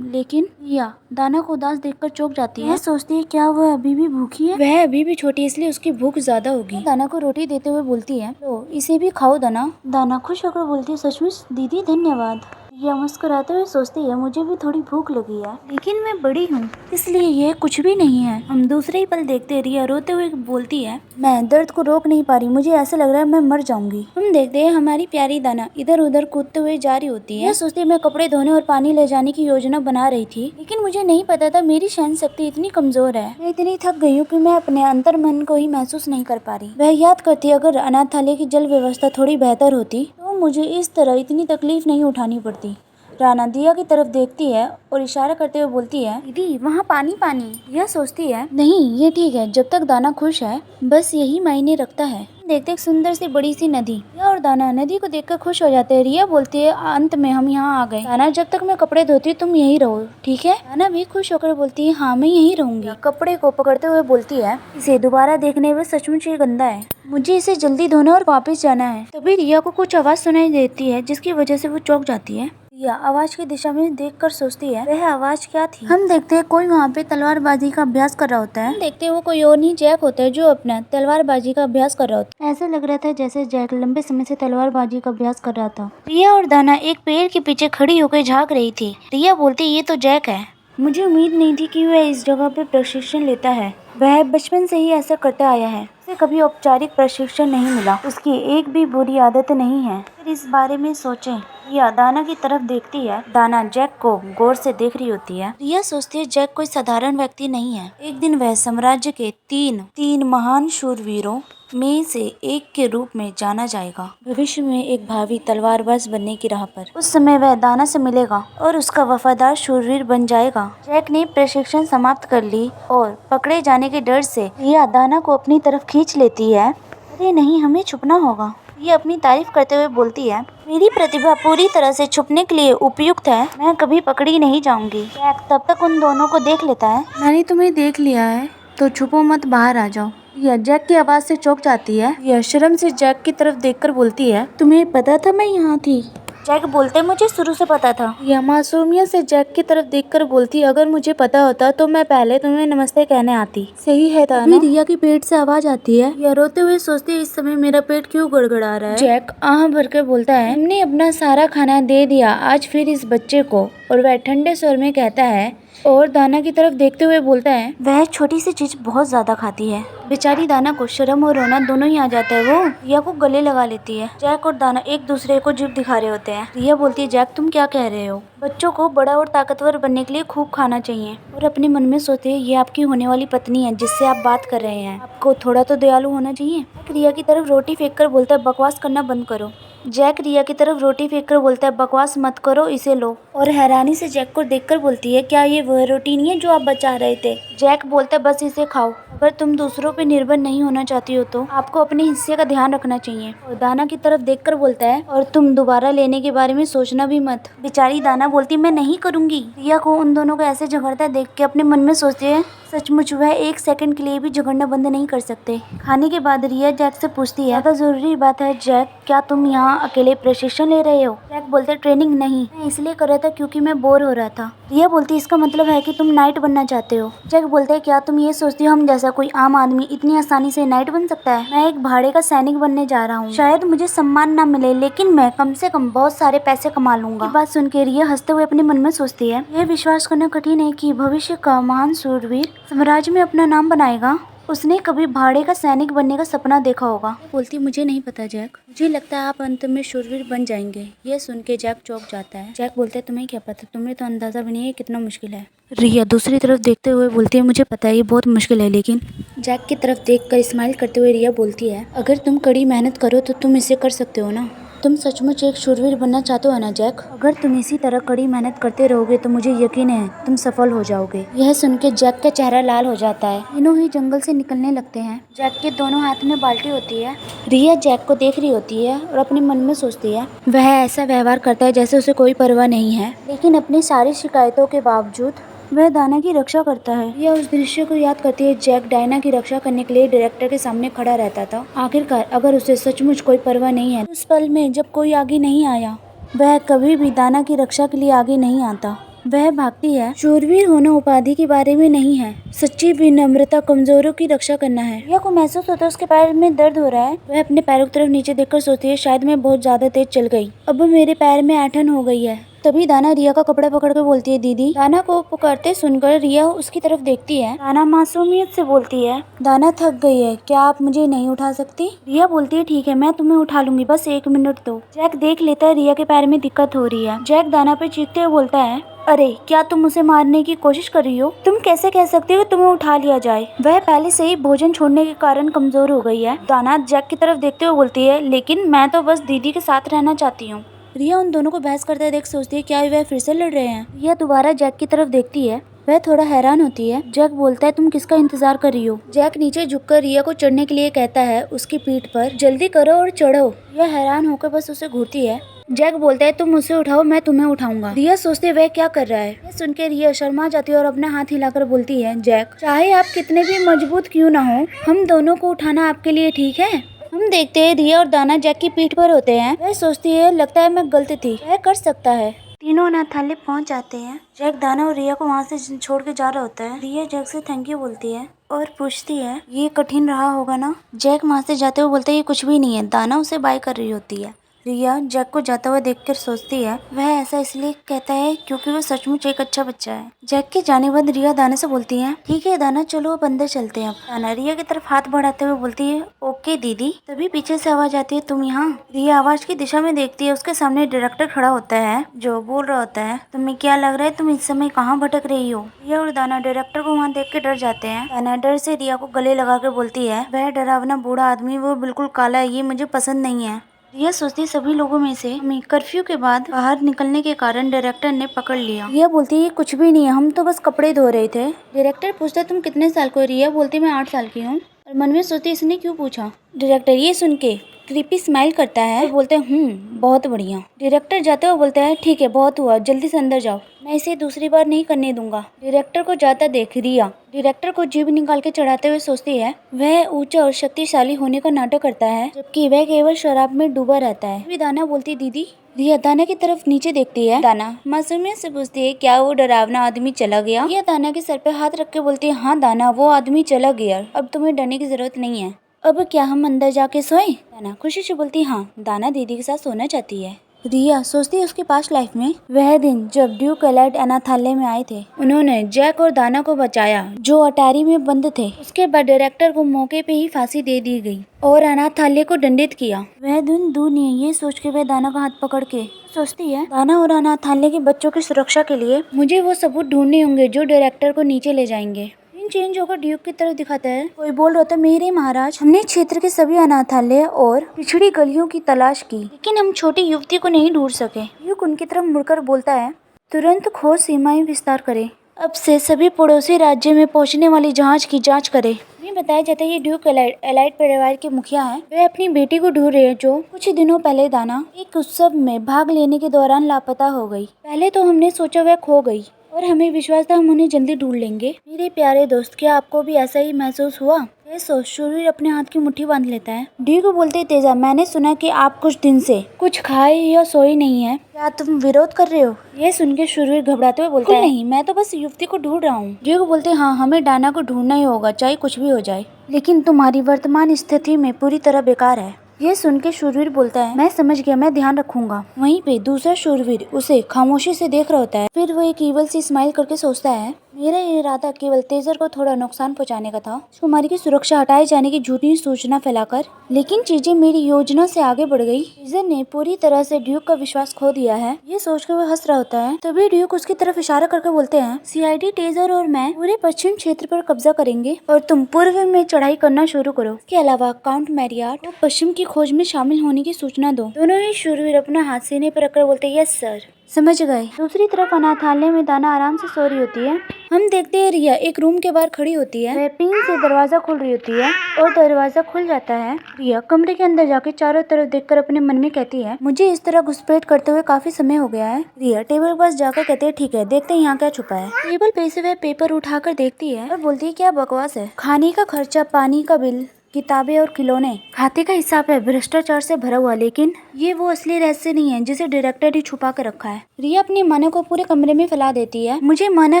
लेकिन। या दाना को उदास देखकर चौंक जाती है। सोचती है क्या वह अभी भी भूखी है? वह अभी भी छोटी इसलिए उसकी भूख ज्यादा होगी। दाना को रोटी देते हुए बोलती है लो इसे भी खाओ दाना। दाना खुश होकर बोलती है सचमुच दीदी धन्यवाद। या मुस्कुराते हुए सोचती है मुझे भी थोड़ी भूख लगी है लेकिन मैं बड़ी हूँ इसलिए ये कुछ भी नहीं है। हम दूसरे ही पल देखते रिया रोते हुए बोलती है मैं दर्द को रोक नहीं पा रही, मुझे ऐसा लग रहा है मैं मर जाऊंगी। हम देखते हैं हमारी प्यारी दाना इधर उधर कूदते हुए जा रही होती है। सोचती है मैं कपड़े धोने और पानी ले जाने की योजना बना रही थी लेकिन मुझे नहीं पता था मेरी सहन शक्ति इतनी कमजोर है। मैं इतनी थक गई हूँ कि मैं अपने अंतर मन को ही महसूस नहीं कर पा रही। वह याद करती अगर अनाथालय की जल व्यवस्था थोड़ी बेहतर होती तो मुझे इस तरह इतनी तकलीफ नहीं उठानी पड़ती। राना दिया की तरफ देखती है और इशारा करते हुए बोलती है दीदी वहाँ पानी पानी। यह सोचती है नहीं ये ठीक है जब तक दाना खुश है बस यही मायने रखता है। देखते एक सुंदर सी बड़ी सी नदी। रिया और दाना नदी को देखकर खुश हो जाते हैं। रिया बोलती है अंत में हम यहाँ आ गए। दाना जब तक मैं कपड़े धोती तुम यहीं रहो ठीक है? दाना भी खुश होकर बोलती है हाँ मैं यहीं रहूंगी। कपड़े को पकड़ते हुए बोलती है इसे दोबारा देखने में सचमुच ये गंदा है, मुझे इसे जल्दी धोना और वापस जाना है। तभी रिया को कुछ आवाज सुनाई देती है जिसकी वजह से वो चौंक जाती है। रिया आवाज की दिशा में देखकर सोचती है वह आवाज क्या थी। हम देखते हैं कोई वहाँ पे तलवारबाजी का अभ्यास कर रहा होता है। हम देखते हैं वो कोई और नहीं जैक होता है जो अपना तलवारबाजी का अभ्यास कर रहा होता है। ऐसा लग रहा था जैसे जैक लंबे समय से तलवारबाजी का अभ्यास कर रहा था। रिया और दाना एक पेड़ के पीछे खड़ी होकर झाँक रही थी। रिया बोलती ये तो जैक है, मुझे उम्मीद नहीं थी कि वह इस जगह पे प्रशिक्षण लेता है। वह बचपन से ही ऐसा करता आया है, उसे कभी औपचारिक प्रशिक्षण नहीं मिला, उसकी एक भी बुरी आदत नहीं है। फिर इस बारे में सोचें। रिया दाना की तरफ देखती है। दाना जैक को गौर से देख रही होती है। रिया सोचती है जैक कोई साधारण व्यक्ति नहीं है। एक दिन वह साम्राज्य के तीन महान शूरवीरों में से एक के रूप में जाना जाएगा। भविष्य में एक भावी तलवारबाज बनने की राह पर। उस समय वह दाना से मिलेगा और उसका वफादार शूरवीर बन जाएगा। जैक ने प्रशिक्षण समाप्त कर ली और पकड़े जाने के डर से रिया दाना को अपनी तरफ खींच लेती है। अरे नहीं हमें छुपना होगा। ये अपनी तारीफ करते हुए बोलती है मेरी प्रतिभा पूरी तरह से छुपने के लिए उपयुक्त है, मैं कभी पकड़ी नहीं जाऊंगी। जैक तब तक उन दोनों को देख लेता है। मैंने तुम्हें देख लिया है तो छुपो मत, बाहर आ जाओ। यह जैक की आवाज से चौंक जाती है। यह शर्म से जैक की तरफ देखकर बोलती है तुम्हें पता था मैं यहाँ थी? जैक बोलते मुझे शुरू से पता था। यह मासूमियत से जैक की तरफ देखकर बोलती अगर मुझे पता होता तो मैं पहले तुम्हें नमस्ते कहने आती। सही है दाना। रिया के पेट से आवाज आती है। यह रोते हुए सोचती है इस समय मेरा पेट क्यों गड़गड़ा रहा है। जैक आह भरकर बोलता है हमने अपना सारा खाना दे दिया आज फिर इस बच्चे को। और वह ठंडे स्वर में कहता है और दाना की तरफ देखते हुए बोलता है वह छोटी सी चीज बहुत ज्यादा खाती है। बेचारी दाना को शर्म और रोना दोनों ही आ जाता है। वो रिया को गले लगा लेती है। जैक और दाना एक दूसरे को जीभ दिखा रहे होते हैं। रिया बोलती है जैक तुम क्या कह रहे हो? बच्चों को बड़ा और ताकतवर बनने के लिए खूब खाना चाहिए। और अपने मन में सोचते हैं ये आपकी होने वाली पत्नी है जिससे आप बात कर रहे हैं, आपको थोड़ा तो दयालु होना चाहिए। रिया की तरफ रोटी फेंक कर बोलता है बकवास करना बंद करो। जैक रिया की तरफ रोटी फेंक कर बोलता है बकवास मत करो इसे लो। और हैरानी से जैक को देखकर बोलती है क्या ये वह रोटी नहीं है जो आप बचा रहे थे? जैक बोलता है बस इसे खाओ, अगर तुम दूसरों पे निर्भर नहीं होना चाहती हो तो आपको अपने हिस्से का ध्यान रखना चाहिए। और दाना की तरफ देखकर बोलता है और तुम दोबारा लेने के बारे में सोचना भी मत। बेचारी दाना बोलती मैं नहीं करूंगी। रिया को उन दोनों को ऐसे झगड़ता देख के अपने मन में सोचती है सचमुच वह एक सेकंड के लिए भी झगड़ना बंद नहीं कर सकते। खाने के बाद रिया जैक से पूछती है ज्यादा जरूरी बात है जैक, क्या तुम यहाँ अकेले प्रशिक्षण ले रहे हो? जैक बोलते ट्रेनिंग नहीं, मैं इसलिए कर रहा था क्योंकि मैं बोर हो रहा था। रिया बोलती इसका मतलब है कि तुम नाइट बनना चाहते हो। जैक बोलते क्या तुम ये सोचती हो हम जैसा क्या कोई आम आदमी इतनी आसानी से नाइट बन सकता है? मैं एक भाड़े का सैनिक बनने जा रहा हूँ। शायद मुझे सम्मान न मिले, लेकिन मैं कम से कम बहुत सारे पैसे कमा लूंगा। ये बात सुन के रिया हंसते हुए अपने मन में सोचती है, यह विश्वास करना कठिन है कि भविष्य का महान शूरवीर साम्राज्य में अपना नाम बनाएगा। उसने कभी भाड़े का सैनिक बनने का सपना देखा होगा। बोलती, मुझे नहीं पता जैक, मुझे लगता है आप अंत में शूरवीर बन जाएंगे। यह सुन के जैक चौंक जाता है। जैक बोलता है, तुम्हें क्या पता, तुमने तो अंदाजा भी नहीं है कितना मुश्किल है। रिया दूसरी तरफ देखते हुए बोलती है, मुझे पता है ये बहुत मुश्किल है, लेकिन जैक की तरफ देखकर स्माइल करते हुए रिया बोलती है, अगर तुम कड़ी मेहनत करो तो तुम इसे कर सकते हो ना। तुम सचमुच एक शूरवीर बनना चाहते हो ना जैक? अगर तुम इसी तरह कड़ी मेहनत करते रहोगे तो मुझे यकीन है तुम सफल हो जाओगे। यह सुन के जैक का चेहरा लाल हो जाता है। तीनों ही जंगल से निकलने लगते हैं। जैक के दोनों हाथ में बाल्टी होती है। रिया जैक को देख रही होती है और अपने मन में सोचती है, वह ऐसा व्यवहार करता है जैसे उसे कोई परवाह नहीं है, लेकिन अपनी सारी शिकायतों के बावजूद वह दाना की रक्षा करता है। यह उस दृश्य को याद करती है, जैक डायना की रक्षा करने के लिए डायरेक्टर के सामने खड़ा रहता था। आखिरकार अगर उसे सचमुच कोई परवाह नहीं है, उस पल में जब कोई आगे नहीं आया, वह कभी भी दाना की रक्षा के लिए आगे नहीं आता। वह भागती है। शूरवीर होना उपाधि के बारे में नहीं है, सच्ची विनम्रता कमजोरों की रक्षा करना है। रिया को महसूस होता है उसके पैर में दर्द हो रहा है। वह अपने पैरों की तरफ नीचे देखकर सोचती है, शायद मैं बहुत ज्यादा तेज चल गई, अब मेरे पैर में ऐंठन हो गई है। तभी दाना रिया का कपड़ा पकड़कर बोलती है, दीदी। दाना को पुकारते सुनकर रिया उसकी तरफ देखती है। दाना मासूमियत से बोलती है, दाना थक गई है, क्या आप मुझे नहीं उठा सकती? रिया बोलती है, ठीक है, मैं तुम्हें उठा लूंगी, बस 1 मिनट दो। जैक देख लेता है रिया के पैर में दिक्कत हो रही है। जैक दाना पे चीखते हुए बोलता है, अरे क्या तुम उसे मारने की कोशिश कर रही हो? तुम कैसे कह सकती हो तुम्हें उठा लिया जाए? वह पहले से ही भोजन छोड़ने के कारण कमजोर हो गई है। दाना जैक की तरफ देखते हुए बोलती है, लेकिन मैं तो बस दीदी के साथ रहना चाहती हूँ। रिया उन दोनों को बहस करते देख सोचती है, क्या वह फिर से लड़ रहे हैं? रिया दोबारा जैक की तरफ देखती है। वह थोड़ा हैरान होती है। जैक बोलता है, तुम किसका इंतजार कर रही हो? जैक नीचे झुककर रिया को चढ़ने के लिए कहता है उसकी पीठ पर, जल्दी करो और चढ़ो। यह हैरान होकर बस उसे घूरती है। जैक बोलता है, तुम मुझसे उठाओ, मैं तुम्हें उठाऊंगा। रिया सोचती है वह क्या कर रहा है। यह सुनकर रिया शर्मा जाती है और अपना हाथ हिलाकर बोलती है, जैक, चाहे आप कितने भी मजबूत क्यों ना हो, हम दोनों को उठाना आपके लिए ठीक है। हम देखते हैं रिया और दाना जैक की पीठ पर होते हैं। वह सोचती है, लगता है मैं गलत थी, वह कर सकता है। तीनों अनाथालय पहुंच जाते हैं। जैक दाना और रिया को वहां से छोड़ के जा रहा होता है। रिया जैक से थैंक यू बोलती है और पूछती है, ये कठिन रहा होगा ना? जैक वहां से जाते हुए बोलता है, ये कुछ भी नहीं है। दाना उसे बाय कर रही होती है। रिया जैक को जाता हुआ देखकर सोचती है, वह ऐसा इसलिए कहता है क्योंकि वो सचमुच एक अच्छा बच्चा है। जैक के जाने बाद रिया दाना से बोलती है, ठीक है दाना, चलो अब अंदर चलते हैं। अब दाना रिया की तरफ हाथ बढ़ाते हुए बोलती है, ओके दीदी। तभी पीछे से आवाज आती है, तुम यहाँ? रिया आवाज की दिशा में देखती है। उसके सामने डायरेक्टर खड़ा होता है, जो बोल रहा होता है, तुम्हें क्या लग रहा है तुम इस समय कहाँ भटक रही हो? रिया और दाना डायरेक्टर को वहाँ देख के डर जाते हैं। दाना डर से रिया को गले लगा के बोलती है, वह डरावना बूढ़ा आदमी, वो बिल्कुल काला है, ये मुझे पसंद नहीं है। रिया सोचती सभी लोगों में से हमें कर्फ्यू के बाद बाहर निकलने के कारण डायरेक्टर ने पकड़ लिया। रिया बोलती है, कुछ भी नहीं है, हम तो बस कपड़े धो रहे थे। डायरेक्टर पूछता है, तुम कितने साल को? रिया बोलती, मैं 8 साल की हूँ। और मन में सोचती, इसने क्यों पूछा? डायरेक्टर ये सुन के क्रीपी स्माइल करता है और बोलते हैं, बहुत बढ़िया। डायरेक्टर जाते हुए बोलता है, ठीक है बहुत हुआ, जल्दी से अंदर जाओ, मैं इसे दूसरी बार नहीं करने दूंगा। डायरेक्टर को जाता देख रिया डायरेक्टर को जीभ निकाल के चढ़ाते हुए सोचती है, वह ऊंचा और शक्तिशाली होने का नाटक करता है, जबकि वह केवल शराब में डूबा रहता है। दाना बोलती, दीदी। रिया दाना की तरफ नीचे देखती है। दाना मासूमियत से पूछती है, क्या वो डरावना आदमी चला गया? रिया दाना के सर पे हाथ रख के बोलती है, हाँ दाना, वो आदमी चला गया, अब तुम्हें डरने की जरूरत नहीं है। अब क्या हम अंदर जाके सोए? दाना खुशी से बोलती, हाँ। दाना दीदी के साथ सोना चाहती है। रिया सोचती है उसकी पास्ट लाइफ में वह दिन जब ड्यूक एलाइड अनाथालय में आए थे, उन्होंने जैक और दाना को बचाया जो अटारी में बंद थे। उसके बाद डायरेक्टर को मौके पे ही फांसी दे दी गई और अनाथालय को दंडित किया। वह दिन दूर नहीं है, ये सोच के वह दाना का हाथ पकड़ के सोचती है, दाना और अनाथालय के बच्चों की सुरक्षा के लिए मुझे वो सबूत ढूंढने होंगे जो डायरेक्टर को नीचे ले जाएंगे। चेंज होकर ड्यूक की तरफ दिखाता है। कोई बोल रहा था, मेरे महाराज, हमने क्षेत्र के सभी अनाथालय और पिछड़ी गलियों की तलाश की, लेकिन हम छोटी युवती को नहीं ढूंढ सके। ड्यूक उनकी तरफ मुड़कर बोलता है, तुरंत खोज सीमाएं विस्तार करें। अब से सभी पड़ोसी राज्य में पहुंचने वाली जहाज की जांच करें। हमें बताया जाता है ये ड्यूक एलाइड परिवार के मुखिया हैं। वे अपनी बेटी को ढूंढ रहे हैं जो कुछ दिनों पहले दाना एक उत्सव में भाग लेने के दौरान लापता हो गई। पहले तो हमने सोचा वह खो गई और हमें विश्वास था हम उन्हें जल्दी ढूंढ लेंगे। मेरे प्यारे दोस्त, क्या आपको भी ऐसा ही महसूस हुआ? ये सोच शूरवीर अपने हाथ की मुट्ठी बांध लेता है। ड्यूक को बोलते तेजा, मैंने सुना कि आप कुछ दिन से कुछ खाए या सोई नहीं है, क्या तुम विरोध कर रहे हो? ये सुन के शूरवीर घबराते हुए बोलता है, नहीं, मैं तो बस युवती को ढूंढ रहा हूँ। ड्यूक बोलते हाँ, हमें डायना को ढूंढना ही होगा, चाहे कुछ भी हो जाए, लेकिन तुम्हारी वर्तमान स्थिति में पूरी तरह बेकार है। ये सुन के शूरवीर बोलता है, मैं समझ गया, मैं ध्यान रखूंगा। वहीं पे दूसरा शूरवीर उसे खामोशी से देख रहा होता है। फिर वो एक ईवल सी स्माइल करके सोचता है, मेरा इरादा केवल तेजर को थोड़ा नुकसान पहुंचाने का था, कुमारी की सुरक्षा हटाए जाने की झूठी सूचना फैलाकर, लेकिन चीजें मेरी योजना से आगे बढ़ गई। तेजर ने पूरी तरह से ड्यूक का विश्वास खो दिया है। ये सोचकर वो हंस रहा होता है। तभी ड्यूक उसकी तरफ इशारा करके बोलते हैं, सीआईडी, तेजर और मैं पूरे पश्चिम क्षेत्र पर कब्जा करेंगे और तुम पूर्व में चढ़ाई करना शुरू करो। इसके अलावा काउंट मैरियाट को पश्चिम की खोज में शामिल होने की सूचना दो। दोनों ही शूरवीर अपना हाथ सीने पर रखकर बोलते, यस सर, समझ गए। दूसरी तरफ अनाथालय में दाना आराम से सो रही होती है। हम देखते हैं रिया एक रूम के बाहर खड़ी होती है। वह पिन से दरवाजा खोल रही होती है और दरवाजा खुल जाता है। रिया कमरे के अंदर जाके चारों तरफ देखकर अपने मन में कहती है, मुझे इस तरह घुसपैठ करते हुए काफी समय हो गया है। रिया टेबल के पास जाकर कहती है, ठीक है, देखते हैं यहाँ क्या छुपा है। टेबल पे से वह पेपर उठाकर देखती है और बोलती है, क्या बकवास है, खाने का खर्चा, पानी का बिल, किताबें और खिलौने, खाते का हिसाब है भ्रष्टाचार से भरा हुआ, लेकिन ये वो असली रहस्य नहीं है जिसे डायरेक्टर ही छुपा कर रखा है। रिया अपनी माना को पूरे कमरे में फैला देती है। मुझे माना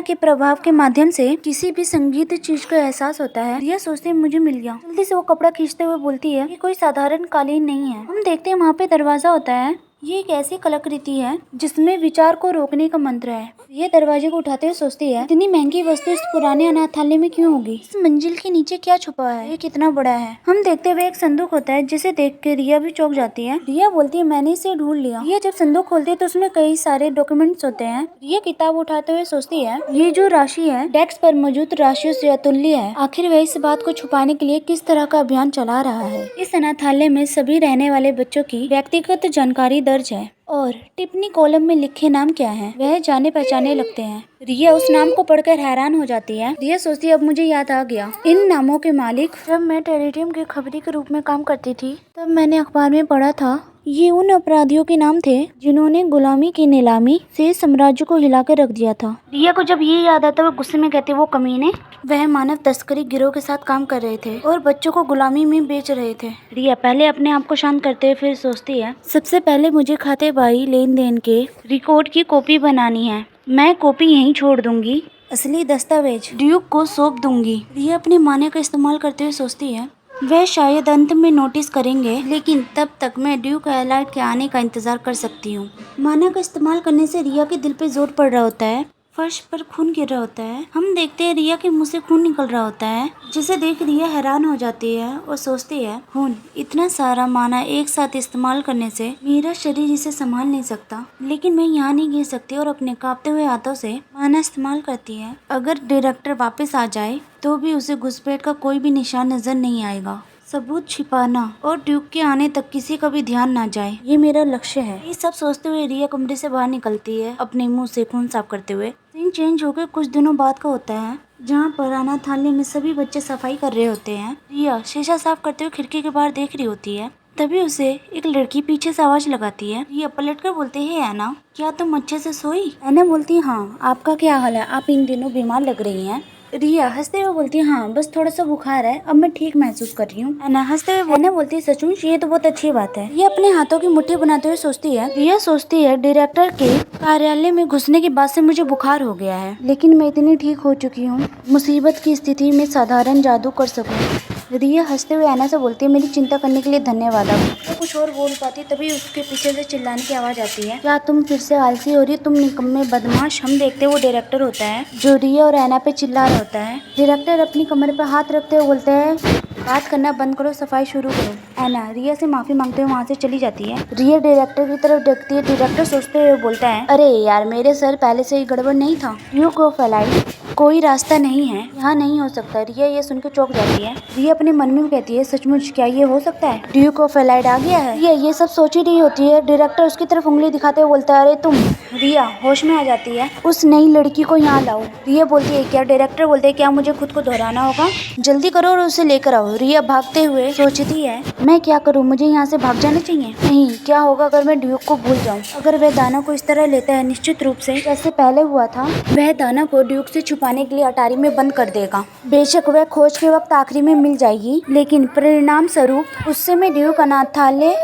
के प्रभाव के माध्यम से किसी भी संगीत चीज का एहसास होता है। रिया सोचती है, मुझे मिल गया। जल्दी से वो कपड़ा खींचते हुए बोलती है, ये कोई साधारण कालीन नहीं है। हम देखते हैं वहाँ पे दरवाजा होता है। ये एक ऐसी कलाकृति है जिसमें विचार को रोकने का मंत्र है। ये दरवाजे को उठाते हुए सोचती है, इतनी महंगी वस्तु इस पुराने अनाथालय में क्यों होगी? इस मंजिल के नीचे क्या छुपा है? ये कितना बड़ा है? हम देखते हुए एक संदूक होता है जिसे देख के रिया भी चौंक जाती है। रिया बोलती है, मैंने इसे ढूंढ लिया। रिया जब संदूक खोलती है तो उसमें कई सारे डॉक्यूमेंट्स होते हैं। रिया किताब उठाते हुए सोचती है, ये जो राशि है डेस्क पर मौजूद राशियों से अतुल्य है। आखिर वह इस बात को छुपाने के लिए किस तरह का अभियान चला रहा है? इस अनाथालय में सभी रहने वाले बच्चों की व्यक्तिगत जानकारी दर्ज है और टिप्पणी कॉलम में लिखे नाम क्या हैं, वह जाने पहचाने लगते हैं। रिया उस नाम को पढ़कर हैरान हो जाती है। रिया सोचती है, अब मुझे याद आ गया, इन नामों के मालिक, जब मैं टेरिडियम की खबरी के रूप में काम करती थी तब मैंने अखबार में पढ़ा था। ये उन अपराधियों के नाम थे जिन्होंने गुलामी की नीलामी से साम्राज्य को हिलाकर रख दिया था। रिया को जब ये याद आता है, वो गुस्से में कहते, वो कमीने, वह मानव तस्करी गिरोह के साथ काम कर रहे थे और बच्चों को गुलामी में बेच रहे थे। रिया पहले अपने आप को शांत करते हुए फिर सोचती है, सबसे पहले मुझे खाते बाई लेन देन के रिकॉर्ड की कॉपी बनानी है। मैं कॉपी यहीं छोड़ दूंगी, असली दस्तावेज ड्यूक को सौंप दूंगी। रिया अपने माने का इस्तेमाल करते हुए सोचती है, वे शायद अंत में नोटिस करेंगे, लेकिन तब तक मैं ड्यूक एलाइट के आने का इंतजार कर सकती हूँ। माना का इस्तेमाल करने से रिया के दिल पे जोर पड़ रहा होता है। फर्श पर खून गिर रहा होता है। हम देखते हैं रिया के मुंह से खून निकल रहा होता है, जिसे देख रिया हैरान हो जाती है और सोचती है, खून, इतना सारा माना एक साथ इस्तेमाल करने से मेरा शरीर इसे संभाल नहीं सकता, लेकिन मैं यहाँ नहीं गिर सकती और अपने कांपते हुए हाथों से माना इस्तेमाल करती है। अगर डायरेक्टर वापस आ जाए तो भी उसे घुसपैठ का कोई भी निशान नजर नहीं आएगा। सबूत छिपाना और ड्यूक के आने तक किसी का भी ध्यान ना जाए, ये मेरा लक्ष्य है। ये सब सोचते हुए रिया कमरे से बाहर निकलती है, अपने मुंह से खून साफ करते हुए। सीन चेंज होकर कुछ दिनों बाद का होता है, जहाँ पर अनाथालय में सभी बच्चे सफाई कर रहे होते हैं। रिया शीशा साफ करते हुए खिड़की के बाहर देख रही होती है। तभी उसे एक लड़की पीछे से आवाज लगाती है। रिया पलटकर बोलते हैं, ऐना, क्या तुम अच्छे से सोई? ऐना बोलती है, हाँ, आपका क्या हाल है? आप इन दिनों बीमार लग रही हैं। रिया हंसते हुए बोलती है, हाँ, बस थोड़ा सा बुखार है, अब मैं ठीक महसूस कर रही हूँ। ऐना हंसते हुए ऐना बोलती है, सचमुच, ये तो बहुत अच्छी बात है। ये अपने हाथों की मुट्ठी बनाते हुए सोचती है। रिया सोचती है, डायरेक्टर के कार्यालय में घुसने के बाद से मुझे बुखार हो गया है, लेकिन मैं इतनी ठीक हो चुकी हूँ, मुसीबत की स्थिति में साधारण जादू कर सकूँ। रिया हंसते हुए ऐना से बोलती है, मेरी चिंता करने के लिए धन्यवाद। अब वो कुछ और बोल पाती तभी उसके पीछे से चिल्लाने की आवाज आती है, क्या तुम फिर से आलसी हो रही हो, तुम निकम्मे बदमाश। हम देखते हैं वो डायरेक्टर होता है जो रिया और ऐना पे चिल्ला रहा होता है। डायरेक्टर अपनी कमर पर हाथ रखते हुए बोलते हैं, बात करना बंद करो, सफाई शुरू करो। ऐना रिया से माफी मांगते हुए वहाँ से चली जाती है। रिया डायरेक्टर की तरफ देखती है। डायरेक्टर सोचते हुए बोलता है, अरे यार, मेरे सर पहले से ही गड़बड़ नहीं था? ड्यूक ऑफ एलाइट कोई रास्ता नहीं है, यहाँ नहीं हो सकता। रिया ये सुनकर चौंक जाती है। रिया अपने मन में कहती है, सचमुच, क्या ये हो सकता है? ड्यूक ऑफ एलाइट आ गया है? रिया ये सब सोच ही रही होती है। डायरेक्टर उसकी तरफ उंगली दिखाते हुए बोलता है, अरे तुम। रिया होश में आ जाती है। उस नई लड़की को यहाँ लाओ। रिया बोलती है, क्या? डायरेक्टर बोलते हैं, क्या मुझे खुद को दोहराना होगा? जल्दी करो और उसे लेकर आओ। रिया भागते हुए सोचती है, मैं क्या करूं, मुझे यहाँ से भाग जाना चाहिए। नहीं, क्या होगा अगर मैं ड्यूक को भूल जाऊं। अगर वह दाना को इस तरह लेता है, निश्चित रूप से जैसे पहले हुआ था, वह दाना को ड्यूक से छुपाने के लिए अटारी में बंद कर देगा। बेशक वह खोज के वक्त आखिरी में मिल जाएगी, लेकिन परिणाम स्वरूप उस समय ड्यूक अनाथालय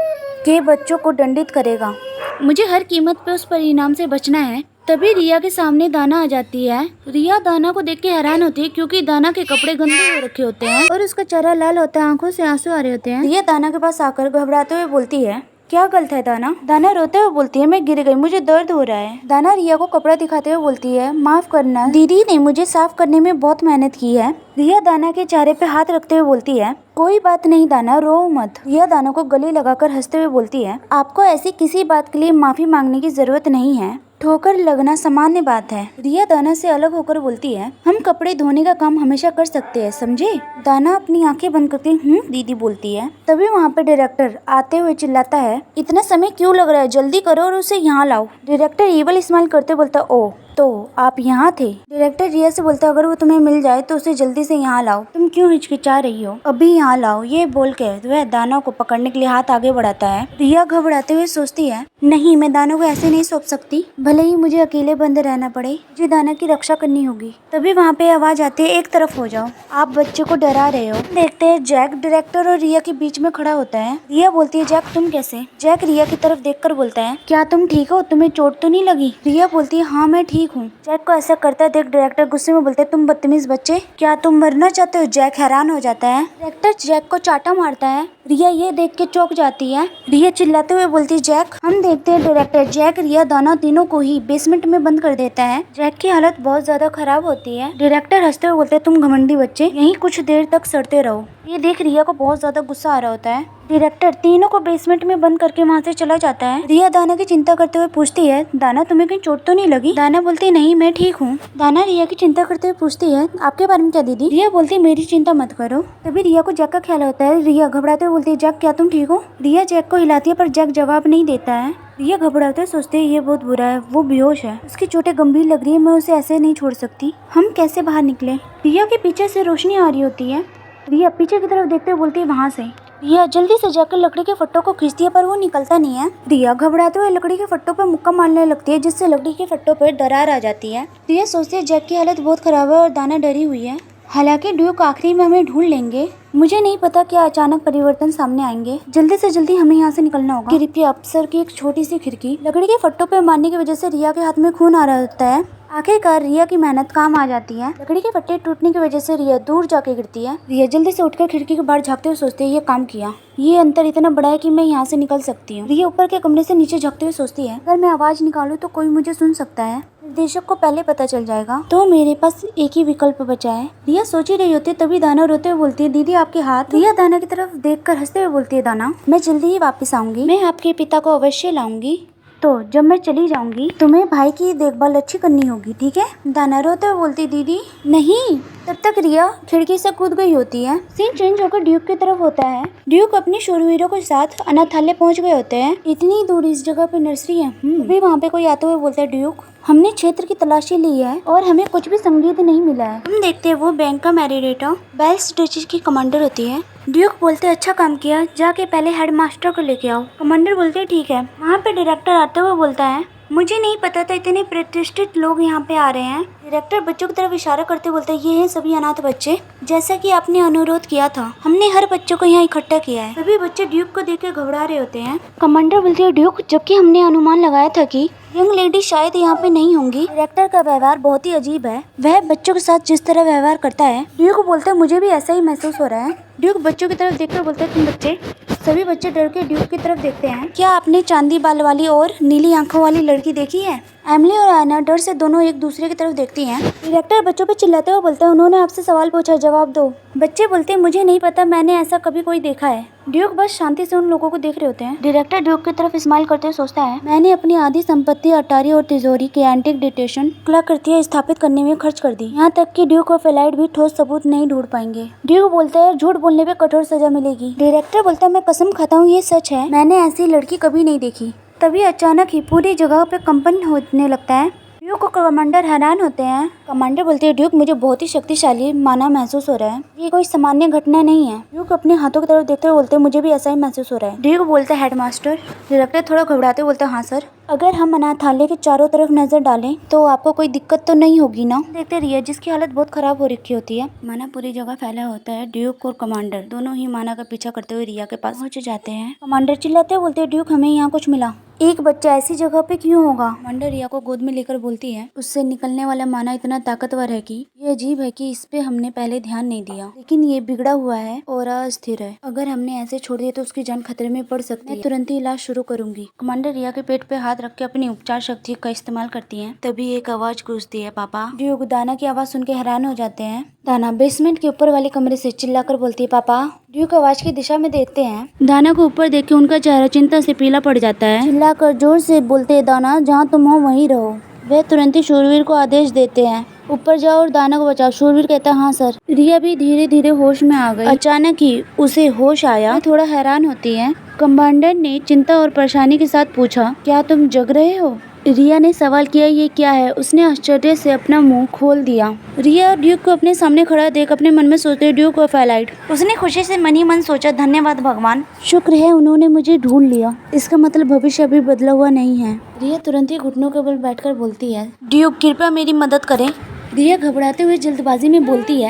के बच्चों को दंडित करेगा। मुझे हर कीमत पे उस परिणाम से बचना है। तभी रिया के सामने दाना आ जाती है। रिया दाना को देख के हैरान होती है, क्योंकि दाना के कपड़े गंदे हो रखे होते हैं और उसका चेहरा लाल होता है, आंखों से आंसू आ रहे होते हैं। रिया दाना के पास आकर घबराते हुए बोलती है, क्या गलत है दाना? दाना रोते हुए बोलती है, मैं गिर गई, मुझे दर्द हो रहा है। दाना रिया को कपड़ा दिखाते हुए बोलती है, माफ करना, दीदी ने मुझे साफ करने में बहुत मेहनत की है। रिया दाना के चेहरे पे हाथ रखते हुए बोलती है, कोई बात नहीं दाना, रो मत। रिया दाना को गले लगाकर हंसते हुए बोलती है, आपको ऐसी किसी बात के लिए माफी मांगने की जरूरत नहीं है, ठोकर लगना सामान्य बात है। रिया दाना से अलग होकर बोलती है, हम कपड़े धोने का काम हमेशा कर सकते हैं, समझे? दाना अपनी आंखें बंद करके दीदी बोलती है। तभी वहाँ पे डायरेक्टर आते हुए चिल्लाता है, इतना समय क्यों लग रहा है, जल्दी करो और उसे यहाँ लाओ। डायरेक्टर इवल स्माइल करते बोलता, ओ तो आप यहाँ थे। डायरेक्टर रिया से बोलता, अगर वो तुम्हें मिल जाए तो उसे जल्दी से यहाँ लाओ, तुम क्यों हिचकिचा रही हो, अभी यहाँ लाओ। ये बोल के वह दाना को पकड़ने के लिए हाथ आगे बढ़ाता है। रिया घबराते हुए सोचती है, नहीं, मैं दाना को ऐसे नहीं सौंप सकती, भले ही मुझे अकेले बंद रहना पड़े, मुझे दाना की रक्षा करनी होगी। तभी वहाँ पे आवाज आती है, एक तरफ हो जाओ, आप बच्चे को डरा रहे हो। देखते हैं जैक डायरेक्टर और रिया के बीच में खड़ा होता है। रिया बोलती है, जैक तुम कैसे? जैक रिया की तरफ देखकर बोलता है, क्या तुम ठीक हो, तुम्हें चोट तो नहीं लगी? रिया बोलती है, हाँ मैं ठीक हूँ। जैक को ऐसा करता देख डायरेक्टर गुस्से में बोलते, तुम बदतमीज बच्चे, क्या तुम मरना चाहते हो? जैक हैरान हो जाता है। डायरेक्टर जैक को चाटा मारता है। रिया ये देख के चौंक जाती है। रिया चिल्लाते हुए बोलती है, जैक। हम देखते हैं डायरेक्टर जैक, रिया, दाना तीनों को ही बेसमेंट में बंद कर देता है। जैक की हालत बहुत ज्यादा खराब होती है। डायरेक्टर हंसते हुए बोलते हैं, तुम घमंडी बच्चे, यहीं कुछ देर तक सड़ते रहो। ये देख रिया को बहुत ज्यादा गुस्सा आ रहा होता है। डायरेक्टर तीनों को बेसमेंट में बंद करके वहाँ से चला जाता है। रिया दाना की चिंता करते हुए पूछती है, दाना तुम्हें कहीं चोट तो नहीं लगी? दाना बोलती है, नहीं मैं ठीक हूँ। दाना रिया की चिंता करते हुए पूछती है, आपके बारे में क्या दीदी? रिया बोलती है, मेरी चिंता मत करो। तभी रिया को जैक का ख्याल होता है। रिया घबराते हुए बोलती है, जैक क्या तुम ठीक हो? रिया जैक को हिलाती है, पर जैक जवाब नहीं देता है। रिया घबराते हुए सोचते है, ये बहुत बुरा है, वो बेहोश है, उसकी चोटें गंभीर लग रही है, मैं उसे ऐसे नहीं छोड़ सकती, हम कैसे बाहर निकले? रिया के पीछे से रोशनी आ रही होती है। रिया पीछे की तरफ देखते हुए बोलती है, वहाँ से। रिया जल्दी से जाकर लकड़ी के फट्टों को खींचती है, पर वो निकलता नहीं है। रिया घबराते हुए लकड़ी के फट्टों पर मुक्का मारने लगती है, जिससे लकड़ी के फट्टों पर दरार आ जाती है। रिया सोचती है, जैक की हालत बहुत खराब है और दाना डरी हुई है, हालांकि ड्यूक आखिरी में हमें ढूंढ लेंगे, मुझे नहीं पता क्या अचानक परिवर्तन सामने आएंगे, जल्दी से जल्दी हमें यहाँ से निकलना होगा। कृपया अफसर की एक छोटी सी खिड़की लकड़ी के फट्टों पे मारने की वजह से रिया के हाथ में खून आ रहा होता है। आखिरकार रिया की मेहनत काम आ जाती है। लकड़ी के फट्टे टूटने की वजह से रिया दूर जाके गिरती है। रिया जल्दी से उठकर खिड़की के बाहर झाँकते हुए सोचती है, ये काम किया, ये अंतर इतना बड़ा है कि मैं यहाँ से निकल सकती हूँ। रिया ऊपर के कमरे से नीचे झाँकते हुए सोचती है, अगर मैं आवाज निकालूं तो कोई मुझे सुन सकता है, निर्देशक को पहले पता चल जाएगा, तो मेरे पास एक ही विकल्प बचा है। रिया सोच ही रही होती है, तभी दाना रोते हुए बोलती है, दीदी आपके हाथ। रिया दाना की तरफ देखकर हंसते हुए बोलती है, दाना मैं जल्दी ही वापस आऊंगी, मैं आपके पिता को अवश्य लाऊंगी, तो जब मैं चली जाऊंगी तुम्हें भाई की देखभाल अच्छी करनी होगी, ठीक है? दाना रोते हुए बोलती, दीदी नहीं। तब तक रिया खिड़की से कूद गई होती है। सीन चेंज होकर ड्यूक की तरफ होता है। ड्यूक अपने शूरवीरों के साथ अनाथालय पहुंच गए होते हैं। इतनी दूर इस जगह पे नर्सरी है। अभी वहाँ पे कोई आते हुए बोलता है, ड्यूक हमने क्षेत्र की तलाशी ली है और हमें कुछ भी संगीत नहीं मिला है। हम देखते हैं वो बैंक का मैरिडेटा बेल्स डचीज की कमांडर होती है। ड्यूक बोलते अच्छा काम किया, जाके पहले हेडमास्टर को लेके आओ। कमांडर बोलते ठीक है। वहाँ पे डायरेक्टर आते हुए बोलता है, मुझे नहीं पता था इतने प्रतिष्ठित लोग यहाँ पे आ रहे हैं। डायरेक्टर बच्चों की तरफ इशारा करते बोलते हैं, ये हैं सभी अनाथ बच्चे, जैसा कि आपने अनुरोध किया था, हमने हर बच्चों को यहाँ इकट्ठा किया है। सभी बच्चे ड्यूक को देख के घबरा रहे होते हैं। कमांडर बोलते है, ड्यूक जबकि हमने अनुमान लगाया था कि यंग लेडी शायद यहाँ पे नहीं होंगी। डायरेक्टर का व्यवहार बहुत ही अजीब है, वह बच्चों के साथ जिस तरह व्यवहार करता है। ड्यूक बोलते है, मुझे भी ऐसा ही महसूस हो रहा है। ड्यूक बच्चों की तरफ देखकर बोलते है, तुम बच्चे। सभी बच्चे डर के ड्यूक की तरफ देखते हैं। क्या आपने चांदी बाल वाली और नीली आंखों वाली लड़की देखी है? एमिली और आना डर से दोनों एक दूसरे की तरफ देखती हैं। डायरेक्टर बच्चों पे चिल्लाते हुए बोलते हैं, उन्होंने आपसे सवाल पूछा, जवाब दो। बच्चे बोलते हैं, मुझे नहीं पता, मैंने ऐसा कभी कोई देखा है। ड्यूक बस शांति से उन लोगों को देख रहे होते हैं। डायरेक्टर ड्यूक की तरफ स्माइल करते हुए सोचता है, मैंने अपनी आधी संपत्ति अटारी और तिजोरी के एंटिक डिटेशन कलाकृतियां स्थापित करने में खर्च कर दी। यहाँ तक कि ड्यूक और फेलाइट भी ठोस सबूत नहीं ढूंढ पाएंगे। ड्यूक बोलता है, झूठ बोलने पे कठोर सजा मिलेगी। डायरेक्टर बोलता है, मैं कसम खाता हूँ ये सच है, मैंने ऐसी लड़की कभी नहीं देखी। तभी अचानक ही पूरी जगह पे कंपन होने लगता है। ड्यूक को कमांडर हैरान होते हैं। कमांडर बोलते हैं, ड्यूक मुझे बहुत ही शक्तिशाली माना महसूस हो रहा है, ये कोई सामान्य घटना नहीं है। ड्यूक अपने हाथों की तरफ देखते हुए बोलते हैं, मुझे भी ऐसा ही महसूस हो रहा है। ड्यूक बोलते हैं, हेडमास्टर। डायरेक्टर थोड़ा घबराते बोलते हैं, हाँ सर। अगर हम अनाथालय के चारों तरफ नजर डालें तो आपको कोई दिक्कत तो नहीं होगी ना। देखते रिया जिसकी हालत बहुत खराब हो रखी होती है। माना पूरी जगह फैला होता है। ड्यूक और कमांडर दोनों ही माना का पीछा करते हुए रिया के पास पहुंच जाते हैं। कमांडर चिल्लाते बोलते हैं, ड्यूक हमें यहाँ कुछ मिला, एक बच्चा ऐसी जगह पे क्यों होगा। कमांडर रिया को गोद में लेकर बोलती है, उससे निकलने वाला माना इतना ताकतवर है कि ये अजीब है कि इस पे हमने पहले ध्यान नहीं दिया, लेकिन ये बिगड़ा हुआ है और अस्थिर है। अगर हमने ऐसे छोड़ दिया तो उसकी जान खतरे में पड़ सकती है। मैं तुरंत ही इलाज शुरू करूंगी। कमांडर रिया के पेट पे हाथ रख के अपनी उपचार शक्ति का इस्तेमाल करती है। तभी एक आवाज गूंजती है, पापा। ड्यूक दाना की आवाज सुन के हैरान हो जाते हैं। दाना बेसमेंट के ऊपर वाले कमरे से चिल्लाकर बोलती है, पापा। ड्यूक आवाज की दिशा में देखते हैं। दाना को ऊपर देख के उनका चेहरा चिंता से पीला पड़ जाता है। चिल्लाकर जोर से बोलते हैं, दाना जहाँ तुम हो वहीं रहो। वे तुरंत ही शूरवीर को आदेश देते हैं, ऊपर जाओ और दाना को बचाओ। शूरवीर कहता है, हाँ सर। रिया भी धीरे धीरे होश में आ गई। अचानक ही उसे होश आया। थोड़ा हैरान होती है। कमांडर ने चिंता और परेशानी के साथ पूछा, क्या तुम जग रहे हो। रिया ने सवाल किया, ये क्या है। उसने आश्चर्य से अपना मुंह खोल दिया। रिया ड्यूक को अपने सामने खड़ा देख अपने मन में सोचते, ड्यूक और फेलाइट। उसने खुशी से मन ही मन सोचा, धन्यवाद भगवान, शुक्र है उन्होंने मुझे ढूंढ लिया। इसका मतलब भविष्य अभी बदला हुआ नहीं है। रिया तुरंत ही घुटनों के बल बैठकर बोलती है, ड्यूक कृपया मेरी मदद करें। रिया घबराते हुए जल्दबाजी में बोलती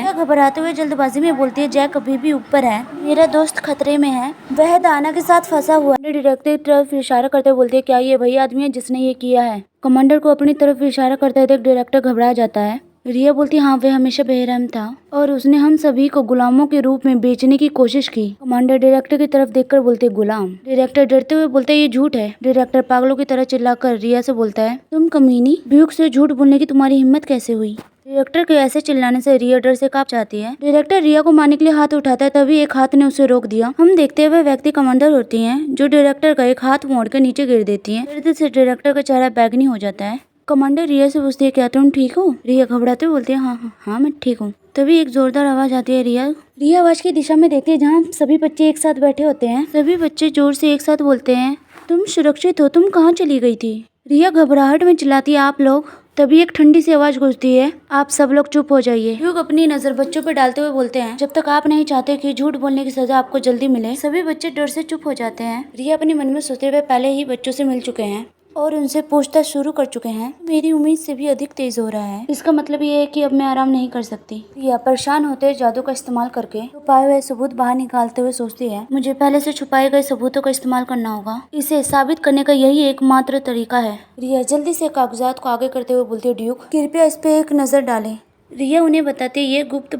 है, जैक अभी भी ऊपर है, मेरा दोस्त खतरे में है, वह दाना के साथ फंसा हुआ है। डायरेक्टर की तरफ इशारा करते हुए बोलती है, क्या ये वही आदमी है जिसने ये किया है। कमांडर को अपनी तरफ इशारा करते देख डायरेक्टर घबरा जाता है। रिया बोलती, हाँ वह हमेशा बेरहम था और उसने हम सभी को गुलामों के रूप में बेचने की कोशिश की। कमांडर डायरेक्टर की तरफ देखकर बोलते, गुलाम। डायरेक्टर डरते हुए बोलते, ये झूठ है। डायरेक्टर पागलों की तरह चिल्लाकर रिया से बोलता है, तुम कमीनी, ड्यूक से झूठ बोलने की तुम्हारी हिम्मत कैसे हुई। डायरेक्टर के ऐसे चिल्लाने से रिया डर से कांप जाती है। डायरेक्टर रिया को मारने के लिए हाथ उठाता है, तभी एक हाथ ने उसे रोक दिया। हम देखते हुए व्यक्ति कमांडर होती हैं, जो डायरेक्टर का एक हाथ मोड़ कर नीचे गिर देती हैं। दर्द से डायरेक्टर का चेहरा बैगनी हो जाता है। कमांडर रिया से पूछती है, क्या तुम ठीक हो। रिया घबराते हुए बोलती है, हाँ मैं ठीक हूँ। तभी एक जोरदार आवाज आती है। रिया आवाज की दिशा में देखती है जहाँ सभी बच्चे एक साथ बैठे होते हैं। सभी बच्चे जोर से एक साथ बोलते हैं, तुम सुरक्षित हो, तुम कहाँ चली गई थी। रिया घबराहट में चिल्लाती है, आप लोग। तभी एक ठंडी सी आवाज गूंजती है, आप सब लोग चुप हो जाइए। ड्यूक अपनी नजर बच्चों पर डालते हुए बोलते हैं, जब तक आप नहीं चाहते कि झूठ बोलने की सजा आपको जल्दी मिले। सभी बच्चे डर से चुप हो जाते हैं। रिया अपने मन में सोचते हुए पहले ही बच्चों से मिल चुके हैं और उनसे पूछताछ शुरू कर चुके हैं। मेरी उम्मीद से भी अधिक तेज हो रहा है, इसका मतलब ये है कि अब मैं आराम नहीं कर सकती। रिया परेशान होते जादू का इस्तेमाल करके छुपाए हुए सबूत बाहर निकालते हुए सोचती है, मुझे पहले से छुपाए गए सबूतों का इस्तेमाल करना होगा, इसे साबित करने का यही एकमात्र तरीका है। रिया जल्दी से कागजात को आगे करते हुए बोलती है, ड्यूक कृपया इस पे एक नजर डालें। रिया उन्हें बताते ये गुप्त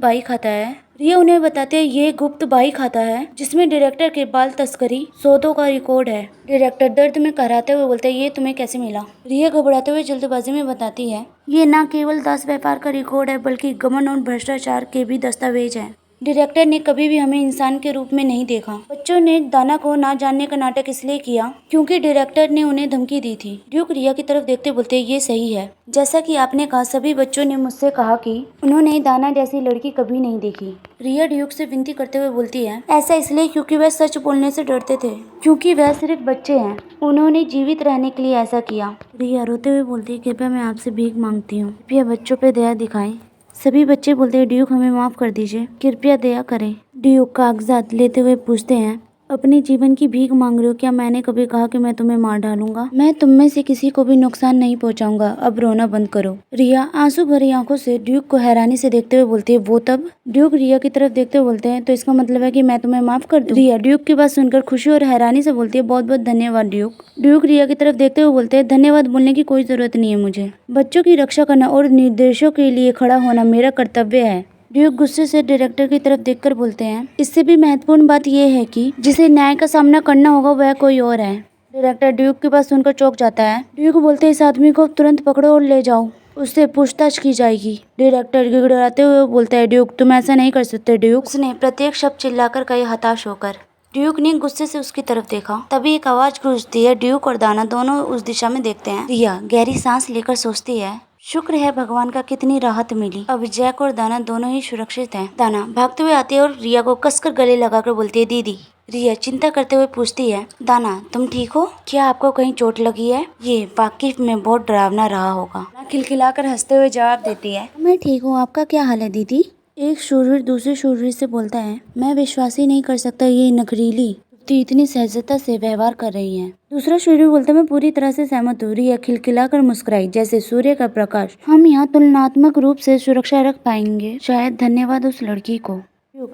बाई खाता है जिसमें डायरेक्टर के बाल तस्करी सौदों का रिकॉर्ड है। डायरेक्टर दर्द में कराते हुए बोलते है, ये तुम्हें कैसे मिला। रिया घबराते हुए जल्दबाजी में बताती है, ये न केवल दास व्यापार का रिकॉर्ड है बल्कि गबन और भ्रष्टाचार के भी दस्तावेज हैं। डायरेक्टर ने कभी भी हमें इंसान के रूप में नहीं देखा। बच्चों ने दाना को ना जानने का नाटक इसलिए किया क्योंकि डायरेक्टर ने उन्हें धमकी दी थी। ड्यूक रिया की तरफ देखते बोलते, ये सही है, जैसा कि आपने कहा सभी बच्चों ने मुझसे कहा कि उन्होंने दाना जैसी लड़की कभी नहीं देखी। रिया ड्यूक से विनती करते हुए बोलती है, ऐसा इसलिए क्योंकि वह सच बोलने से डरते थे, क्योंकि वह सिर्फ बच्चे हैं, उन्होंने जीवित रहने के लिए ऐसा किया। रिया रोते हुए बोलती है, कृपया मैं आपसे भीख मांगती हूँ, कृपया बच्चों पे दया दिखाएं। सभी बच्चे बोलते हैं, ड्यूक हमें माफ कर दीजिए, कृपया दया करें। ड्यूक कागजात लेते हुए पूछते हैं, अपने जीवन की भीख मांग रहे हो, क्या मैंने कभी कहा कि मैं तुम्हें मार डालूंगा। मैं तुम में से किसी को भी नुकसान नहीं पहुंचाऊंगा, अब रोना बंद करो। रिया आंसू भरी आंखों से ड्यूक को हैरानी से देखते हुए बोलती है, वो तब। ड्यूक रिया की तरफ देखते हुए बोलते हैं, तो इसका मतलब है कि मैं तुम्हें माफ कर दूं। रिया ड्यूक की बात सुनकर खुशी और हैरानी से बोलती है, बहुत बहुत धन्यवाद ड्यूक। ड्यूक रिया की तरफ देखते हुए बोलते हैं, धन्यवाद बोलने की कोई जरूरत नहीं है, मुझे बच्चों की रक्षा करना और निर्देशों के लिए खड़ा होना मेरा कर्तव्य है। ड्यूक गुस्से से डायरेक्टर की तरफ देखकर बोलते हैं, इससे भी महत्वपूर्ण बात यह है कि जिसे न्याय का सामना करना होगा वह कोई और है। डायरेक्टर ड्यूक की बात सुनकर चौंक जाता है। ड्यूक बोलते हैं, इस आदमी को तुरंत पकड़ो और ले जाओ, उससे पूछताछ की जाएगी। डायरेक्टर गिड़गिड़ाते हुए बोलता है, ड्यूक तुम ऐसा नहीं कर सकते ड्यूक। उसने प्रत्येक शब्द चिल्लाकर कहा, हताश होकर। ड्यूक ने गुस्से से उसकी तरफ देखा। तभी एक आवाज गूंजती है। ड्यूक और दाना दोनों उस दिशा में देखते हैं। रिया गहरी सांस लेकर सोचती है, शुक्र है भगवान का, कितनी राहत मिली। अब जैक और दाना दोनों ही सुरक्षित हैं। दाना भागते हुए आती है और रिया को कसकर गले लगाकर बोलती है दीदी। रिया चिंता करते हुए पूछती है दाना तुम ठीक हो? क्या आपको कहीं चोट लगी है? ये वाकिफ में बहुत डरावना रहा होगा। खिलखिलाकर हंसते हुए जवाब देती है मैं ठीक हूँ, आपका क्या हाल है दीदी? एक शूरवीर दूसरे शूरवीर से बोलता है मैं विश्वास ही नहीं कर सकता, ये नखरीली तो इतनी सहजता से व्यवहार कर रही है। दूसरा शूरवीर बोलता है मैं पूरी तरह से सहमत हूँ। रिया खिलखिलाकर मुस्कुराई जैसे सूर्य का प्रकाश। हम यहाँ तुलनात्मक रूप से सुरक्षा रख पाएंगे, शायद धन्यवाद उस लड़की को।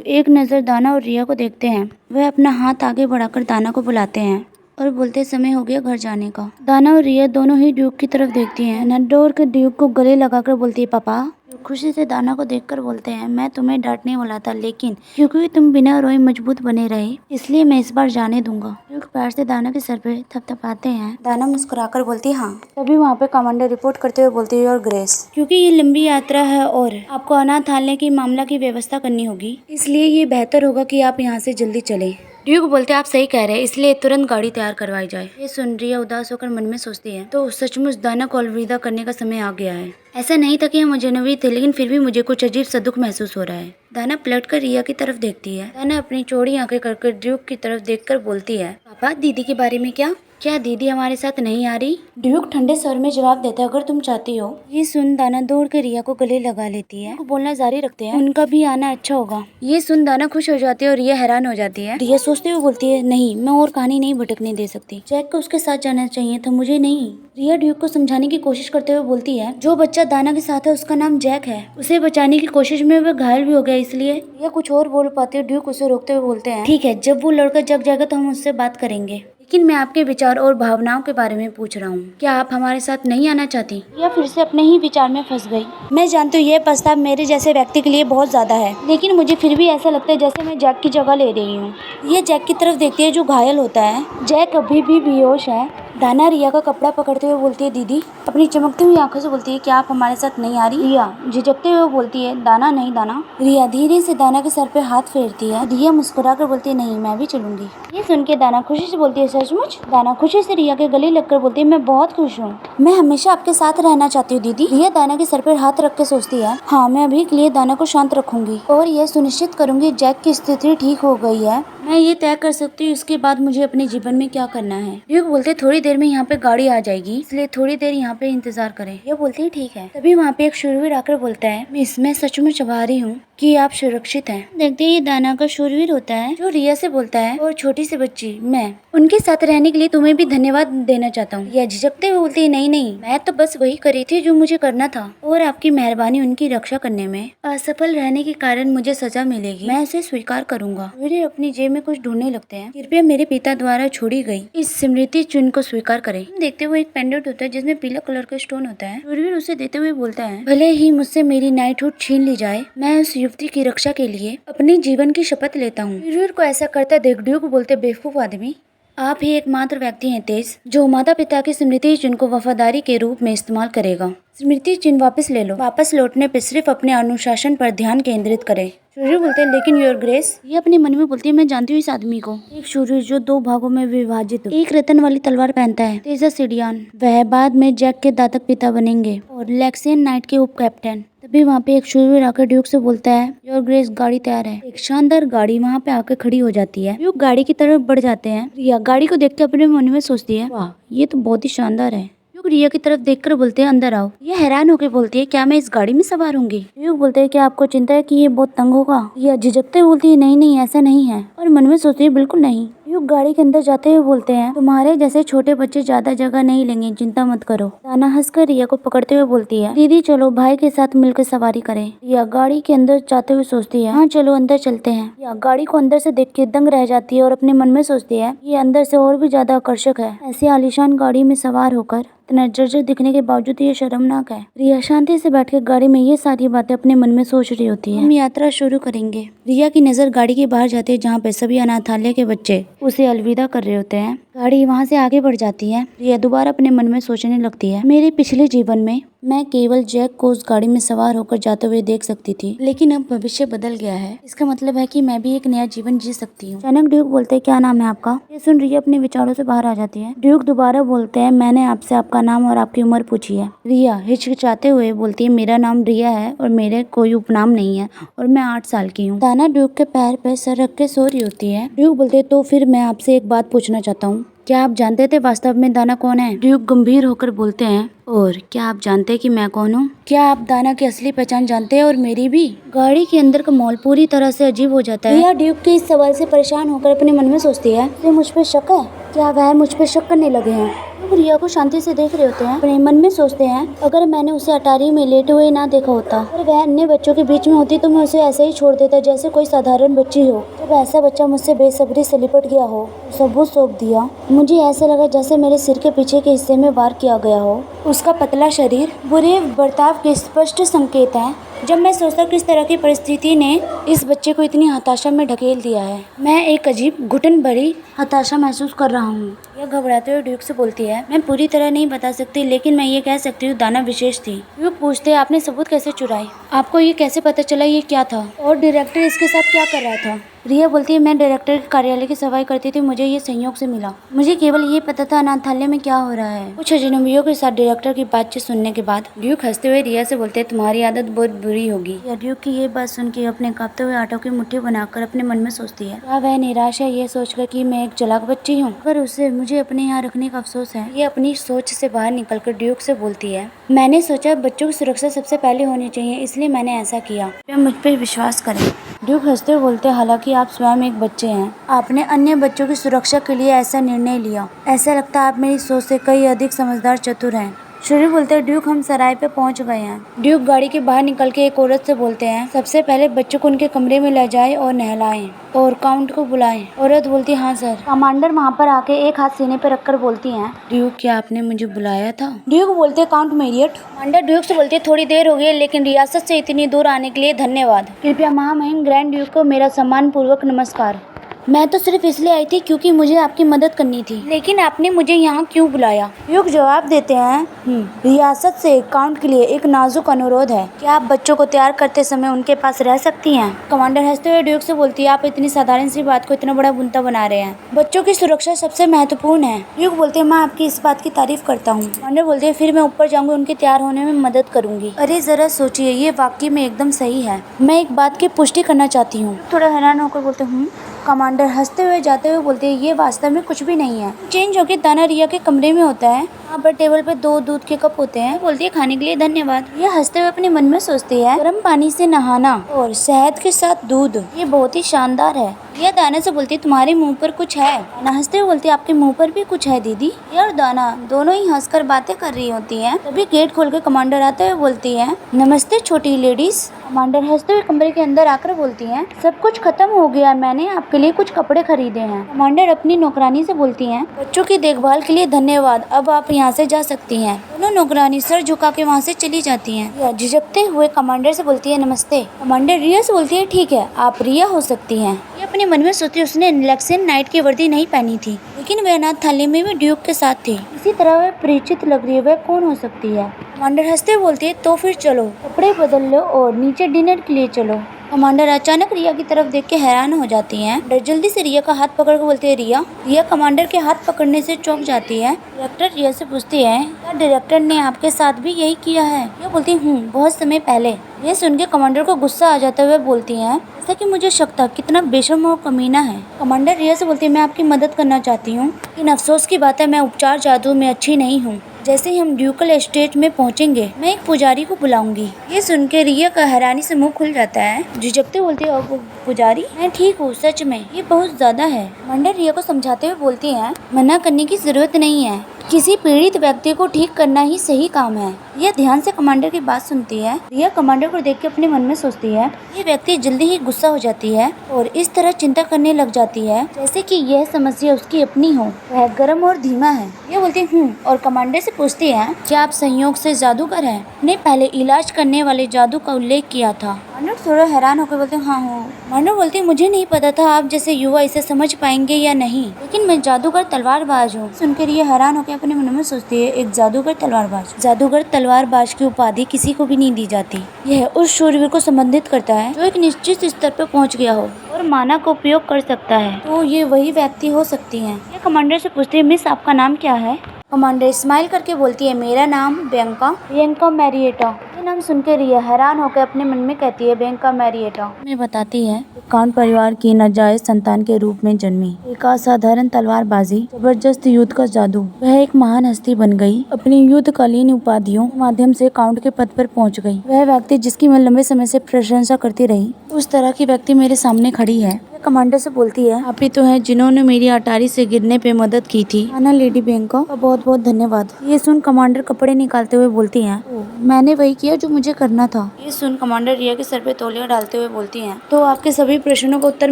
एक नजर दाना और रिया को देखते हैं। वह अपना हाथ आगे बढ़ाकर दाना को बुलाते हैं और बोलते समय हो गया घर जाने का। दाना और रिया दोनों ही ड्यूक की तरफ देखती हैं। नड्डोर के ड्यूक को गले लगाकर बोलती है पापा। खुशी से दाना को देखकर बोलते हैं मैं तुम्हें डांटने वाला था, लेकिन क्योंकि तुम बिना रोए मजबूत बने रहे इसलिए मैं इस बार जाने दूंगा। ड्यूक पैर से दाना के सर पे थपथपाते हैं। दाना मुस्कुराकर बोलती है हाँ। तभी वहाँ पे कमांडर रिपोर्ट करते हुए बोलती है और ग्रेस, क्योंकि ये लंबी यात्रा है और आपको अनाथालय की मामला की व्यवस्था करनी होगी, इसलिए ये बेहतर होगा कि आप यहाँ से जल्दी चले। ड्यूक बोलते आप सही कह रहे हैं, इसलिए तुरंत गाड़ी तैयार करवाई जाए। ये सुन रिया उदास होकर मन में सोचती है तो सचमुच दाना को अलविदा करने का समय आ गया है। ऐसा नहीं था कि हम अजनबी थे, लेकिन फिर भी मुझे कुछ अजीब सा दुख महसूस हो रहा है। दाना पलटकर रिया की तरफ देखती है। दाना अपनी चौड़ी आंखें करके ड्यूक की तरफ देखकर बोलती है पापा दीदी के बारे में क्या दीदी हमारे साथ नहीं आ रही? ड्यूक ठंडे स्वर में जवाब देता है अगर तुम चाहती हो। ये सुन दाना दौड़ कर रिया को गले लगा लेती है। बोलना जारी रखते हैं उनका भी आना अच्छा होगा। ये सुन दाना खुश हो जाती है और रिया हैरान हो जाती है। रिया सोचते हुए बोलती है नहीं, मैं और कहानी नहीं भटकने दे सकती। जैक को उसके साथ जाना चाहिए था, मुझे नहीं। रिया ड्यूक को समझाने की कोशिश करते हुए बोलती है जो बच्चा दाना के साथ है उसका नाम जैक है। उसे बचाने की कोशिश में वह घायल भी हो गया, इसलिए रिया कुछ और बोल पाती है। ड्यूक उसे रोकते हुए बोलते हैं ठीक है, जब वो लड़का जग जाएगा तो हम उससे बात करेंगे, लेकिन मैं आपके विचार और भावनाओं के बारे में पूछ रहा हूँ। क्या आप हमारे साथ नहीं आना चाहती? या फिर से अपने ही विचार में फंस गई। मैं जानती हूँ यह प्रस्ताव मेरे जैसे व्यक्ति के लिए बहुत ज्यादा है, लेकिन मुझे फिर भी ऐसा लगता है जैसे मैं जैक की जगह ले रही हूँ। ये जैक की तरफ देखती है जो घायल होता है। जैक अभी भी बेहोश है। दाना रिया का कपड़ा पकड़ते हुए बोलती है दीदी। अपनी चमकती हुई आंखों से बोलती है क्या आप हमारे साथ नहीं आ रही? रिया झिझकते हुए बोलती है दाना नहीं दाना। रिया धीरे से दाना के सर पे हाथ फेरती है। रिया मुस्कुरा कर बोलती है नहीं, मैं भी चलूंगी। ये सुन के दाना खुशी से बोलती है सचमुच? दाना खुशी से रिया के गले लगकर बोलती है मैं बहुत खुश हूँ, मैं हमेशा आपके साथ रहना चाहती हूँ दीदी। रिया दाना के सर पर हाथ रख के सोचती है हाँ, मैं अभी के लिए दाना को शांत रखूंगी और यह सुनिश्चित करूंगी जैक की स्थिति ठीक हो गई है। मैं ये तय कर सकती हूँ इसके बाद मुझे अपने जीवन में क्या करना है। ड्यूक बोलते थोड़ी देर में यहाँ पे गाड़ी आ जाएगी, इसलिए थोड़ी देर यहाँ पे इंतजार करें। ये बोलती है ठीक है। तभी वहाँ पे एक शूरवीर आकर बोलता है मैं सचमुच आभारी हूँ कि आप सुरक्षित हैं। देखते ही दाना का शूरवीर होता है जो रिया से बोलता है और छोटी सी बच्ची मैं उनके साथ रहने के लिए तुम्हें भी धन्यवाद देना चाहता हूँ। या झिझकते हुए बोलती है नहीं, मैं तो बस वही करी थी जो मुझे करना था और आपकी मेहरबानी उनकी रक्षा करने में असफल रहने के कारण मुझे सजा मिलेगी, मैं उसे स्वीकार करूंगा। वीर अपनी जेब में कुछ ढूंढने लगते हैं। कृपया मेरे पिता द्वारा छोड़ी गई इस स्मृति चिन्ह को स्वीकार करें। देखते हुए एक पेंडेंट होता है जिसमें पीला कलर का स्टोन होता है। वीर उसे देते हुए बोलता है भले ही मुझसे मेरी नाइटहुड छीन ली जाए, मैं उस युवती की रक्षा के लिए अपने जीवन की शपथ लेता हूँ। वीर को ऐसा करता देख ड्यूक बोलते बेवकूफ आदमी, आप ही एकमात्र व्यक्ति हैं तेज जो माता पिता की स्मृति चिन्ह को वफादारी के रूप में इस्तेमाल करेगा। स्मृति चिन्ह वापस ले लो। वापस लौटने पर सिर्फ अपने अनुशासन पर ध्यान केंद्रित करें। शूरवीर बोलते हैं लेकिन योर ग्रेस। ये अपने मन में बोलती है मैं जानती हूँ इस आदमी को। एक शूरवीर जो 2 भागों में विभाजित एक रतन वाली तलवार पहनता है, तेजा सिडियान। वह बाद में जैक के दातक पिता बनेंगे और लेक्सियन नाइट के उप कैप्टन। तभी वहाँ पे एक शूरवीर आकर ड्यूक से बोलता है योर ग्रेस गाड़ी तैयार है। एक शानदार गाड़ी वहाँ पे आकर खड़ी हो जाती है। ड्यूक गाड़ी की तरफ बढ़ जाते हैं। रिया गाड़ी को देख के अपने मन में सोचती है वाह, ये तो बहुत ही शानदार है। रिया की तरफ देखकर बोलते हैं अंदर आओ। ये हैरान होकर बोलती है क्या मैं इस गाड़ी में सवार होंगी? ड्यूक बोलते हैं क्या आपको चिंता है कि ये बहुत तंग होगा? रिया झिझकते बोलती है नहीं ऐसा नहीं है, और मन में सोचती है बिल्कुल नहीं। ड्यूक गाड़ी के अंदर जाते हुए बोलते हैं तुम्हारे जैसे छोटे बच्चे ज्यादा जगह नहीं लेंगे, चिंता मत करो। दाना हंसकर रिया को पकड़ते हुए बोलती है दीदी चलो भाई के साथ मिलकर सवारी करें। रिया गाड़ी के अंदर जाते हुए सोचती है हाँ चलो अंदर चलते हैं। रिया गाड़ी को अंदर से देख के दंग रह जाती है और अपने मन में सोचती है ये अंदर से और भी ज्यादा आकर्षक है। ऐसी आलीशान गाड़ी में सवार होकर इतना जर्जर दिखने के बावजूद ये शर्मनाक है। रिया शांति से बैठकर गाड़ी में ये सारी बातें अपने मन में सोच रही होती है। हम यात्रा शुरू करेंगे। रिया की नजर गाड़ी के बाहर जाती है जहाँ पे सभी अनाथालय के बच्चे उसे अलविदा कर रहे होते हैं। गाड़ी वहाँ से आगे बढ़ जाती है। रिया दोबारा अपने मन में सोचने लगती है मेरे पिछले जीवन में मैं केवल जैक को उस गाड़ी में सवार होकर जाते हुए देख सकती थी, लेकिन अब भविष्य बदल गया है। इसका मतलब है कि मैं भी एक नया जीवन जी सकती हूँ। अचानक ड्यूक बोलते हैं, क्या नाम है आपका? ये सुन रिया अपने विचारों से बाहर आ जाती है। ड्यूक दोबारा बोलते हैं, मैंने आपसे आपका नाम और आपकी उम्र पूछी है। रिया हिचकिचाते हुए बोलती है, मेरा नाम रिया है और मेरे कोई उपनाम नहीं है और मैं 8 साल की हूँ। दाना ड्यूक के पैर पे सर रख के सो रही होती है। ड्यूक बोलते है, तो फिर मैं आपसे एक बात पूछना चाहता हूँ, क्या आप जानते थे वास्तव में दाना कौन है? ड्यूक गंभीर होकर बोलते हैं, और क्या आप जानते हैं कि मैं कौन हूँ? क्या आप दाना की असली पहचान जानते हैं और मेरी भी? गाड़ी के अंदर का माहौल पूरी तरह से अजीब हो जाता है। रिया ड्यूक के इस सवाल से परेशान होकर अपने मन में सोचती है, ये मुझ पे शक है? क्या वह मुझ पे शक करने लगे हैं? रिया को शांति से देख रहे होते हैं। अपने मन में सोचते हैं, अगर मैंने उसे अटारी में लेटे हुए ना देखा होता और वह अन्य बच्चों के बीच में होती तो मैं उसे ऐसे ही छोड़ देता जैसे कोई साधारण बच्ची हो। जब ऐसा बच्चा मुझसे बेसब्री से लिपट गया हो, सबूत सौंप दिया, मुझे ऐसा लगा जैसे मेरे सिर के पीछे के हिस्से में वार किया गया हो। उसका पतला शरीर बुरे बर्ताव के स्पष्ट संकेत है। जब मैं सोचता किस तरह की परिस्थिति ने इस बच्चे को इतनी हताशा में ढकेल दिया है, मैं एक अजीब घुटन भरी हताशा महसूस कर रहा हूँ। यह घबराते हुए ड्यूक से बोलती है, मैं पूरी तरह नहीं बता सकती, लेकिन मैं ये कह सकती हूँ दाना विशेष थी। ड्यूक पूछते, आपने सबूत कैसे चुराए? आपको ये कैसे पता चला ये क्या था और डायरेक्टर इसके साथ क्या कर रहा था? रिया बोलती है, मैं डायरेक्टर के कार्यालय की सफाई करती थी, मुझे ये संयोग से मिला। मुझे केवल ये पता था अनाथालय में क्या हो रहा है। कुछ अजनबियों के साथ डायरेक्टर की बातचीत सुनने के बाद ड्यूक हंसते हुए रिया से बोलते हैं, तुम्हारी आदत बहुत बुरी होगी। या ड्यूक की ये बात सुन के अपने कांपते हुए आंटों की मुट्ठी बनाकर अपने मन में सोचती है, क्या वह निराश है ये सोचकर कि मैं एक चालाक बच्ची हूँ, पर उसे मुझे अपने यहाँ रखने का अफसोस है। ये अपनी सोच से बाहर निकलकर ड्यूक से बोलती है, मैंने सोचा बच्चों की सुरक्षा सबसे पहले होनी चाहिए, इसलिए मैंने ऐसा किया। क्या मुझ पर विश्वास करें? ड्यूक हंसते हुए बोलते, हालांकि आप स्वयं एक बच्चे हैं, आपने अन्य बच्चों की सुरक्षा के लिए ऐसा निर्णय लिया। ऐसा लगता है आप मेरी सोच से कई अधिक समझदार चतुर हैं। शूरी बोलते हैं, ड्यूक हम सराय पे पहुंच गए हैं। ड्यूक गाड़ी के बाहर निकल के एक औरत से बोलते हैं, सबसे पहले बच्चों को उनके कमरे में ले जाए और नहलाएं और काउंट को बुलाएं। औरत बोलती, हाँ सर। कमांडर वहाँ पर आके एक हाथ सीने पे रखकर बोलती हैं, ड्यूक क्या आपने मुझे बुलाया था? ड्यूक बोलते, काउंट मेरियट। कमांडर ड्यूक से बोलती है, थोड़ी देर हो गई लेकिन रियासत से इतनी दूर आने के लिए धन्यवाद। कृपया महामहिम ग्रैंड ड्यूक को मेरा सम्मान पूर्वक नमस्कार। मैं तो सिर्फ इसलिए आई थी क्योंकि मुझे आपकी मदद करनी थी, लेकिन आपने मुझे यहाँ क्यों बुलाया? ड्यूक जवाब देते हैं, रियासत से काउंट के लिए एक नाजुक अनुरोध है, क्या आप बच्चों को तैयार करते समय उनके पास रह सकती हैं? कमांडर हंसते हुए ड्यूक से बोलती है, आप इतनी साधारण सी बात को इतना बड़ा बुनता बना रहे हैं, बच्चों की सुरक्षा सबसे महत्वपूर्ण है। ड्यूक बोलते हैं, मैं आपकी इस बात की तारीफ करता हूँ। कमांडर बोलते हैं, फिर मैं ऊपर जाऊंगी, उनके तैयार होने में मदद करूंगी। अरे जरा सोचिए, ये वाकई में एकदम सही है। मैं एक बात की पुष्टि करना चाहती हूँ। थोड़ा हैरान होकर बोलते हूँ। कमांडर हंसते हुए जाते हुए बोलते हैं, ये वास्तव में कुछ भी नहीं है। चेंज होकर दाना रिया के कमरे में होता है, वहाँ पर टेबल पे 2 दूध के कप होते हैं। बोलती है, खाने के लिए धन्यवाद। ये हंसते हुए अपने मन में सोचती है, गर्म पानी से नहाना और शहद के साथ दूध, ये बहुत ही शानदार है। यह दाना से बोलती है, तुम्हारे मुंह पर कुछ है। दाना हंसते हुए बोलती है, आपके मुंह पर भी कुछ है दीदी। ये और दाना दोनों ही हंसकर बातें कर रही होती हैं। तभी गेट खोल के कमांडर आते हुए बोलती है, नमस्ते छोटी लेडीज। कमांडर हंसते हुए कमरे के अंदर आकर बोलती हैं, सब कुछ खत्म हो गया, मैंने आपके लिए कुछ कपड़े खरीदे हैं। कमांडर अपनी नौकरानी से बोलती हैं, बच्चों की देखभाल के लिए धन्यवाद, अब आप यहाँ से जा सकती हैं। दोनों नौकरानी सर झुका के वहाँ से चली जाती हैं। रिया झिझकते हुए कमांडर से बोलती है, नमस्ते। कमांडर रिया से बोलती है, ठीक है, आप रिया हो सकती हैं। ये अपने मन में सोचती है, उसने इलेक्शन नाइट की वर्दी नहीं पहनी थी, लेकिन वह अनाथालय में भी ड्यूक के साथ थी। इसी तरह वह परिचित लग रही है, वह कौन हो सकती है? कमांडर हंसते बोलती है, तो फिर चलो, कपड़े बदल लो और नीचे डिनर के लिए चलो। कमांडर अचानक रिया की तरफ देख के हैरान हो जाती हैं। जल्दी से रिया का हाथ पकड़ के बोलती है, रिया। रिया कमांडर के हाथ पकड़ने से चौंक जाती है। डायरेक्टर रिया से पूछती है, क्या डायरेक्टर ने आपके साथ भी यही किया है? रिया बोलती हूँ, बहुत समय पहले। ये सुन के कमांडर को गुस्सा आ जाते हुए बोलती हैं, जैसा कि मुझे शक था, कितना बेशर्म और कमीना है। कमांडर रिया से बोलती है, मैं आपकी मदद करना चाहती हूँ, लेकिन अफसोस की बात है, मैं उपचार जादू में अच्छी नहीं हूँ। जैसे ही हम ड्यूकल एस्टेट में पहुंचेंगे, मैं एक पुजारी को बुलाऊंगी। ये सुन के रिया का हैरानी से मुंह खुल जाता है। झिझकते बोलती है, पुजारी? मैं ठीक हूँ, सच में ये बहुत ज्यादा है। कमांडर रिया को समझाते हुए बोलती हैं, मना करने की जरूरत नहीं है, किसी पीड़ित व्यक्ति को ठीक करना ही सही काम है। यह ध्यान से कमांडर की बात सुनती है। रिया कमांडर को देख के अपने मन में सोचती है, ये व्यक्ति जल्दी ही गुस्सा हो जाती है और इस तरह चिंता करने लग जाती है जैसे कि यह समस्या उसकी अपनी हो। वह गर्म और धीमा है। ये बोलती हूँ और कमांडर से पूछती है, क्या आप संयोग से जादूगर हैं? ने पहले इलाज करने वाले जादू का उल्लेख किया था। कमांडर थोड़ा हैरान होकर बोलते हैं हाँ हो। कमांडर बोलती है मुझे नहीं पता था आप जैसे युवा इसे समझ पाएंगे या नहीं, लेकिन मैं जादूगर तलवारबाज हूँ। सुनकर ये हैरान होकर अपने मन में सोचती है एक जादूगर तलवारबाज। जादूगर तलवारबाज की उपाधि किसी को भी नहीं दी जाती। यह उस शूरवीर को संबंधित करता है जो एक निश्चित स्तर पर पहुँच गया हो और माना का उपयोग कर सकता है। तो ये वही व्यक्ति हो सकती है। ये कमांडर से पूछती है मिस आपका नाम क्या है। कमांडर स्माइल करके बोलती है मेरा नाम बियांका मैरिएटा। ये नाम सुनकर रिया हैरान होकर अपने मन में कहती है बियांका मैरिएटा में बताती है काउंट परिवार की नाजायज संतान के रूप में जन्मी, एक असाधारण तलवारबाजी, जबरदस्त युद्ध का जादू। वह एक महान हस्ती बन गई, अपनी युद्धकालीन उपाधियों के माध्यम से काउंट के पद पर पहुंच गई। वह व्यक्ति जिसकी मैं लंबे समय से प्रशंसा करती रही, उस तरह की व्यक्ति मेरे सामने खड़ी है। कमांडर से बोलती है आप ही तो हैं जिन्होंने मेरी अटारी से गिरने पे मदद की थी ना लेडी बियांका, बहुत बहुत धन्यवाद। ये सुन कमांडर कपड़े निकालते हुए बोलती हैं मैंने वही किया जो मुझे करना था। ये सुन कमांडर रिया के सर पे तौलिया डालते हुए बोलती हैं तो आपके सभी प्रश्नों का उत्तर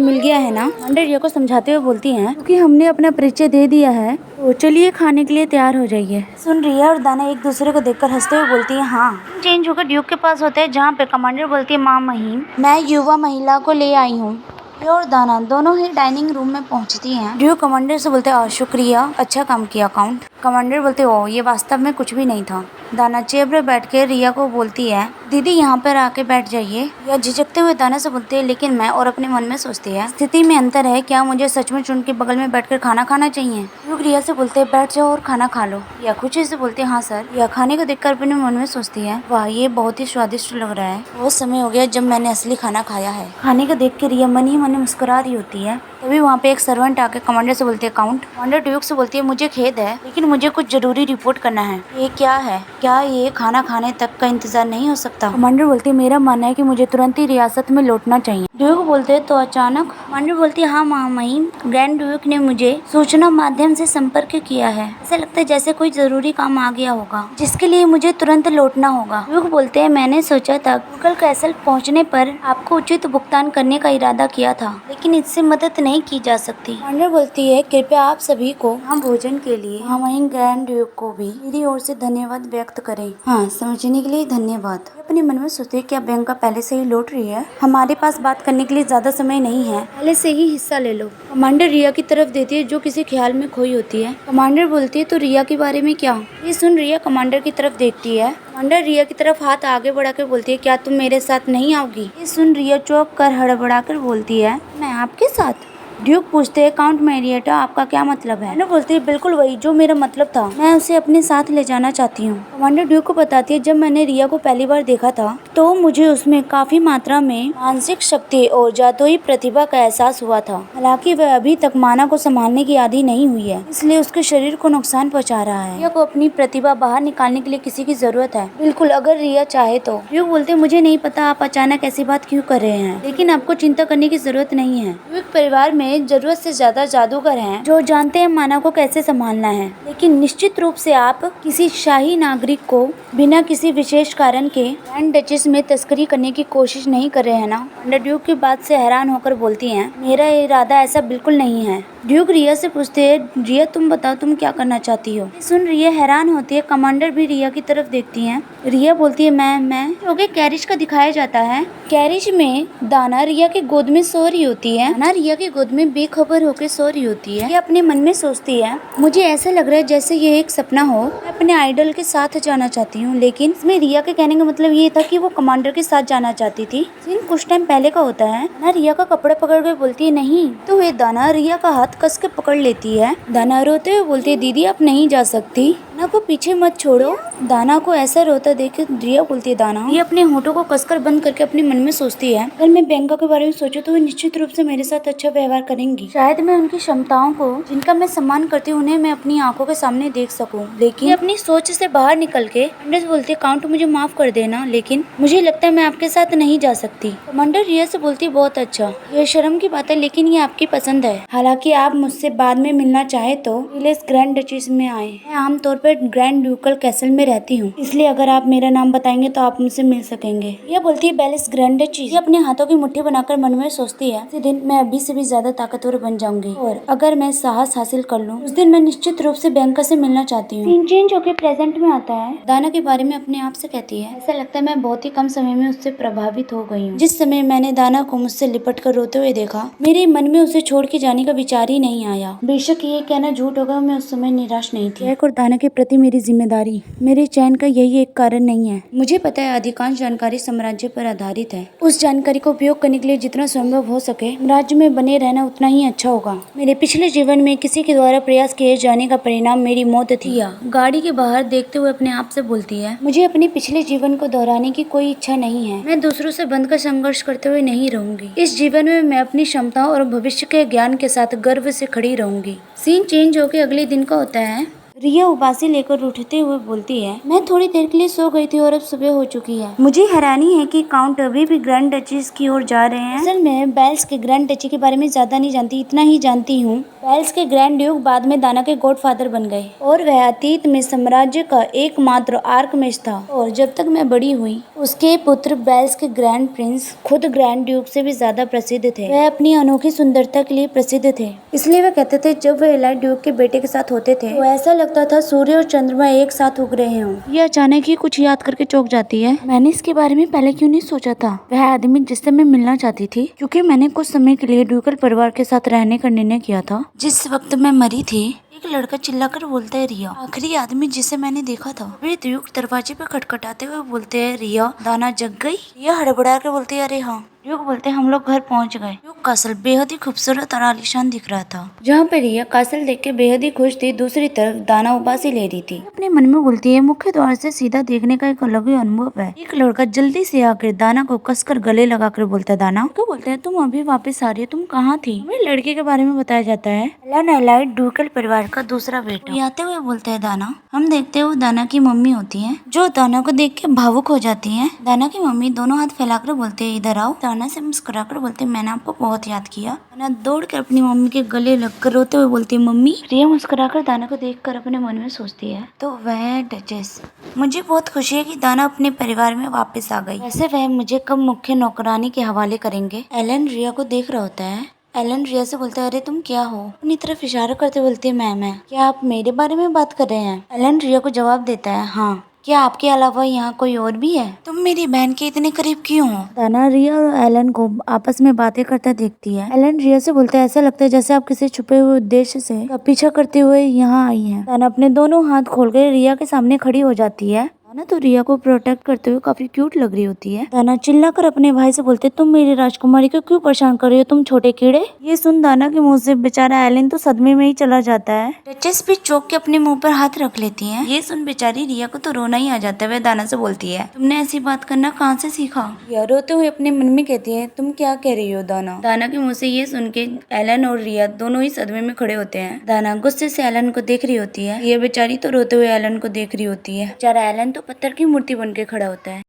मिल गया है ना। कमांडर रिया को समझाते हुए बोलती हैं क्योंकि हमने अपना परिचय दे दिया है तो चलिए खाने के लिए तैयार हो जाइए। सुन रिया और दाना एक दूसरे को देखकर हंसते हुए बोलती है हाँ। चेंज होकर ड्यूक के पास होते हैं जहाँ पे कमांडर बोलती है माँ महीम मैं युवा महिला को ले आई हूँ। और दाना दोनों ही डाइनिंग रूम में पहुंचती हैं। ड्यूक कमांडर से बोलते हैं शुक्रिया, अच्छा काम किया काउंट। कमांडर बोलते ओ ये वास्तव में कुछ भी नहीं था। दाना चेयर पर बैठ के रिया को बोलती है दीदी यहाँ पर आके बैठ जाइए। या झिझकते हुए दाना से बोलती है लेकिन मैं, और अपने मन में सोचती है स्थिति में अंतर है, क्या मुझे सचमुच उनके बगल में बैठकर खाना खाना चाहिए। ड्यूक रिया से बोलते है बैठ जाओ और खाना खा लो। या खुशी से बोलते हाँ सर। या खाने को देखकर अपने मन में सोचती है वाह ये बहुत ही स्वादिष्ट लग रहा है, बहुत समय हो गया जब मैंने असली खाना खाया है। खाने को देख के रिया मन ही मन मुस्कुरा रही होती है। तभी वहाँ पे एक सर्वेंट आके कमांडर से बोलती है काउंट। कमांडर ड्यूक से बोलती है मुझे खेद है लेकिन मुझे कुछ जरूरी रिपोर्ट करना है। ये क्या है, क्या ये खाना खाने तक का इंतजार नहीं हो सकता। कमांडर बोलती है मेरा मानना है कि मुझे तुरंत ही रियासत में लौटना चाहिए। ड्यूक बोलते हैं तो अचानक। कमांडर बोलती है हाँ मामहीन, ग्रैंड ड्यूक ने मुझे सूचना माध्यम से संपर्क किया है। ऐसा लगता है जैसे कोई जरूरी काम आ गया होगा जिसके लिए मुझे तुरंत लौटना होगा। ड्यूक बोलते हैं मैंने सोचा था मुगल कैसल पहुँचने पर आपको उचित भुगतान करने का इरादा किया था लेकिन इससे मदद नहीं की जा सकती। कमांडर बोलती है कृपया आप सभी को यहाँ भोजन के लिए मामहीन ग्रैंड ड्यूक को भी मेरी ओर से धन्यवाद व्यक्त करें। हाँ समझने के लिए धन्यवाद। अपने मन में सोचते क्या बियांका पहले से ही लौट रही है, हमारे पास बात करने के लिए ज्यादा समय नहीं है, पहले से ही हिस्सा ले लो। कमांडर रिया की तरफ देती है जो किसी ख्याल में खोई होती है। कमांडर बोलती है तो रिया के बारे में क्या। ये सुन रिया कमांडर की तरफ देखती है। कमांडर रिया की तरफ हाथ आगे बढ़ाकर बोलती है क्या तुम मेरे साथ नहीं आओगी। ये सुन रिया चौंक कर हड़बड़ाकर बोलती है मैं आपके साथ। ड्यूक पूछते हैं काउंट मैरिएटा आपका क्या मतलब है। मैंने बोलती है बिल्कुल वही जो मेरा मतलब था, मैं उसे अपने साथ ले जाना चाहती हूँ। कमांडर ड्यूक को बताती है जब मैंने रिया को पहली बार देखा था तो मुझे उसमें काफी मात्रा में मानसिक शक्ति और जादुई प्रतिभा का एहसास हुआ था। हालांकि वह अभी तक माना को संभालने की आदी नहीं हुई है, इसलिए उसके शरीर को नुकसान पहुँचा रहा है। रिया को अपनी प्रतिभा बाहर निकालने के लिए किसी की जरूरत है। बिल्कुल अगर रिया चाहे तो। ड्यूक बोलते मुझे नहीं पता आप अचानक ऐसी बात क्यों कर रहे हैं, लेकिन आपको चिंता करने की जरूरत नहीं है। ड्यूक परिवार में जरूरत से ज्यादा जादूगर हैं जो जानते हैं माना को कैसे संभालना है, लेकिन निश्चित रूप से आप किसी शाही नागरिक को बिना किसी विशेष कारण के ग्रैंड डचेस में तस्करी करने की कोशिश नहीं कर रहे हैं ना। ड्यूक की बात से हैरान होकर बोलती हैं मेरा इरादा ऐसा बिल्कुल नहीं है। ड्यूक रिया से पूछते हैं रिया तुम बताओ तुम क्या करना चाहती हो। सुन रिया हैरान होती है। कमांडर भी रिया की तरफ देखती हैं। रिया बोलती है मैं ओके कैरिज का दिखाया जाता है। कैरिज में दाना रिया की गोद में सो रही होती है। दाना रिया की गोद में बेखबर होकर सो रही होती है। ये अपने मन में सोचती है मुझे ऐसा लग रहा है जैसे ये एक सपना हो, मैं अपने आइडल के साथ जाना चाहती हूँ। लेकिन इसमें रिया के कहने का मतलब ये था कि वो कमांडर के साथ जाना चाहती थी। कुछ टाइम पहले का होता है ना। रिया का कपड़ा पकड़ कर बोलती है नहीं, तो वे दाना रिया का हाथ कस के पकड़ लेती है। दाना रोते हुए बोलती है दीदी आप नहीं जा सकती, दाना को पीछे मत छोड़ो। दाना को ऐसा रोता देख रिया बोलती है दाना। ये अपने होठों को कसकर बंद करके अपने मन में सोचती है अगर मैं बियांका के बारे में सोचूं तो वे निश्चित रूप से मेरे साथ अच्छा व्यवहार करेंगी। शायद मैं उनकी क्षमताओं को जिनका मैं सम्मान करती हूँ उन्हें मैं अपनी आंखों के सामने देख सकूं। लेकिन अपनी सोच से बाहर निकल के कमांडर बोलती है काउंट मुझे माफ कर देना, लेकिन मुझे लगता है मैं आपके साथ नहीं जा सकती। कमांडर रिया से बोलती है बहुत अच्छा, ये शर्म की बात है लेकिन ये आपकी पसंद है। हालांकि आप मुझसे बाद में मिलना चाहे तो विलेज ग्रैंड डचेस में आए। मैं आमतौर पर एलिजाबेथ ग्रैंड ड्यूकल कैसल में रहती हूँ, इसलिए अगर आप मेरा नाम बताएंगे तो आप मुझसे मिल सकेंगे। यह बोलती है बेलिस ग्रैंडची। ये अपने हाथों की मुट्ठी बनाकर मन में सोचती है, उसी दिन मैं अभी से भी ज्यादा ताकतवर बन जाऊंगी और अगर मैं साहस हासिल कर लूँ उस दिन मैं निश्चित रूप से बैंकर से मिलना चाहती हूँ। सीन चेंज होकर प्रेजेंट में आता है। दाना के बारे में अपने आप से कहती है, ऐसा लगता है मैं बहुत ही कम समय में उससे प्रभावित हो गई हूँ। जिस समय मैंने दाना को मुझसे लिपट कर रोते हुए देखा, मेरे मन में उसे छोड़ के जाने का विचार ही नहीं आया। बेशक ये कहना झूठ होगा, मैं उस समय निराश नहीं थी। जैक और दाना के प्रति मेरी जिम्मेदारी मेरे चैन का यही एक कारण नहीं है। मुझे पता है अधिकांश जानकारी साम्राज्य पर आधारित है। उस जानकारी को उपयोग करने के लिए जितना संभव हो सके राज्य में बने रहना उतना ही अच्छा होगा। मेरे पिछले जीवन में किसी के द्वारा प्रयास किए जाने का परिणाम मेरी मौत थी। गाड़ी के बाहर देखते हुए अपने आप से बोलती है, मुझे अपने पिछले जीवन को दोहराने की कोई इच्छा नहीं है। मैं दूसरों से बंधकर संघर्ष करते हुए नहीं रहूंगी। इस जीवन में मैं अपनी क्षमताओं और भविष्य के ज्ञान के साथ गर्व से खड़ी रहूंगी। सीन चेंज होकर अगले दिन का होता है। रिया उबासी लेकर उठते हुए बोलती है, मैं थोड़ी देर के लिए सो गई थी और अब सुबह हो चुकी है। मुझे हैरानी है कि काउंट अभी भी ग्रैंड डचीज की ओर जा रहे हैं। असल में बेल्स के ग्रैंड डची के बारे में ज्यादा नहीं जानती, इतना ही जानती हूँ बेल्स के ग्रैंड ड्यूक बाद में दाना के गॉडफादर बन गए और वह अतीत में साम्राज्य का एकमात्र आर्कमिस्ट था और जब तक मैं बड़ी हुई उसके पुत्र बेल्स के ग्रैंड प्रिंस खुद ग्रैंड ड्यूक से भी ज्यादा प्रसिद्ध थे। वह अपनी अनोखी सुंदरता के लिए प्रसिद्ध थे, इसलिए वह कहते थे जब वह एलाइट ड्यूक के बेटे के साथ होते थे तो ऐसा लगता था सूर्य और चंद्रमा एक साथ उग रहे हों। ये अचानक ही कुछ याद करके चौंक जाती है। मैंने इसके बारे में पहले क्यों नहीं सोचा था। वह आदमी जिससे मैं मिलना चाहती थी, क्योंकि मैंने कुछ समय के लिए ड्यूकल परिवार के साथ रहने का निर्णय किया था। जिस वक्त मैं मरी थी एक लड़का चिल्लाकर बोलता है, रिया। आखिरी आदमी जिसे मैंने देखा था। वे ड्यूक दरवाजे पे खटखटाते हुए बोलते हैं, रिया। दाना जग गई। रिया हड़बड़ा के बोलती है, अरे हाँ। ड्यूक बोलते हैं, हम लोग घर पहुंच गए। ड्यूक कासल बेहद ही खूबसूरत और आलीशान दिख रहा था। जहाँ पे रिया कासल देख के बेहद ही खुश थी, दूसरी तरफ दाना उबासी ले रही थी। अपने मन में बोलती है, मुख्य द्वार से सीधा देखने का एक अलग ही अनुभव है। एक लड़का जल्दी से आकर दाना को कसकर गले लगाकर बोलता है, दाना। तो बोलते हैं, तुम अभी वापस आ रही हो, तुम कहाँ थी। हमें लड़के के बारे में बताया जाता है, एलन एलाइट ड्यूकल परिवार का दूसरा बेटा। आते हुए बोलते हैं, दाना। हम देखते हैं वो दाना की मम्मी होती है, जो दाना को देख के भावुक हो जाती है। दाना की मम्मी दोनों हाथ फैलाकर बोलते हैं, इधर आओ। दाना से मुस्कुराकर बोलते, मैंने आपको बहुत याद किया। दाना दौड़कर अपनी मम्मी के गले लगकर रोते हुए बोलती है, मम्मी। रिया मुस्कुराकर दाना को देखकर अपने मन में सोचती है, तो वह डचेस। मुझे बहुत खुशी है कि दाना अपने परिवार में वापस आ गई। वैसे वह मुझे कब मुख्य नौकरानी के हवाले करेंगे। एलन रिया को देख रहा होता है। एलन रिया से बोलता है, अरे तुम क्या हो। अपनी तरफ इशारा करते बोलती है, मैं। क्या आप मेरे बारे में बात कर रहे हैं। एलन रिया को जवाब देता है, हाँ। क्या आपके अलावा यहाँ कोई और भी है। तुम मेरी बहन के इतने करीब क्यों हो। दाना रिया और एलन को आपस में बातें करता देखती है। एलन रिया से बोलता है, ऐसा लगता है जैसे आप किसी छुपे हुए उद्देश्य से पीछा करते हुए यहाँ आई हैं। दाना अपने दोनों हाथ खोलकर रिया के सामने खड़ी हो जाती है। दाना तो रिया को प्रोटेक्ट करते हुए काफी क्यूट लग रही होती है। दाना चिल्लाकर अपने भाई से बोलते, तुम मेरी राजकुमारी को क्यों परेशान कर रही हो, तुम छोटे कीड़े। ये सुन दाना के मुंह से बेचारा एलन तो सदमे में ही चला जाता है। डचेस भी चौंक के अपने मुंह पर हाथ रख लेती है। ये सुन बेचारी रिया को तो रोना ही आ जाता है। वह दाना से बोलती है, तुमने ऐसी बात करना कहाँ से सीखा। रिया रोते हुए अपने मन में कहती है, तुम क्या कह रही हो दाना। दाना के मुँह से ये सुन के एलन और रिया दोनों ही सदमे में खड़े होते हैं। दाना गुस्से से एलन को देख रही होती है। ये बेचारी तो रोते हुए एलन को देख रही होती है। बेचारा एलन तो पत्थर की मूर्ति बन के खड़ा होता है।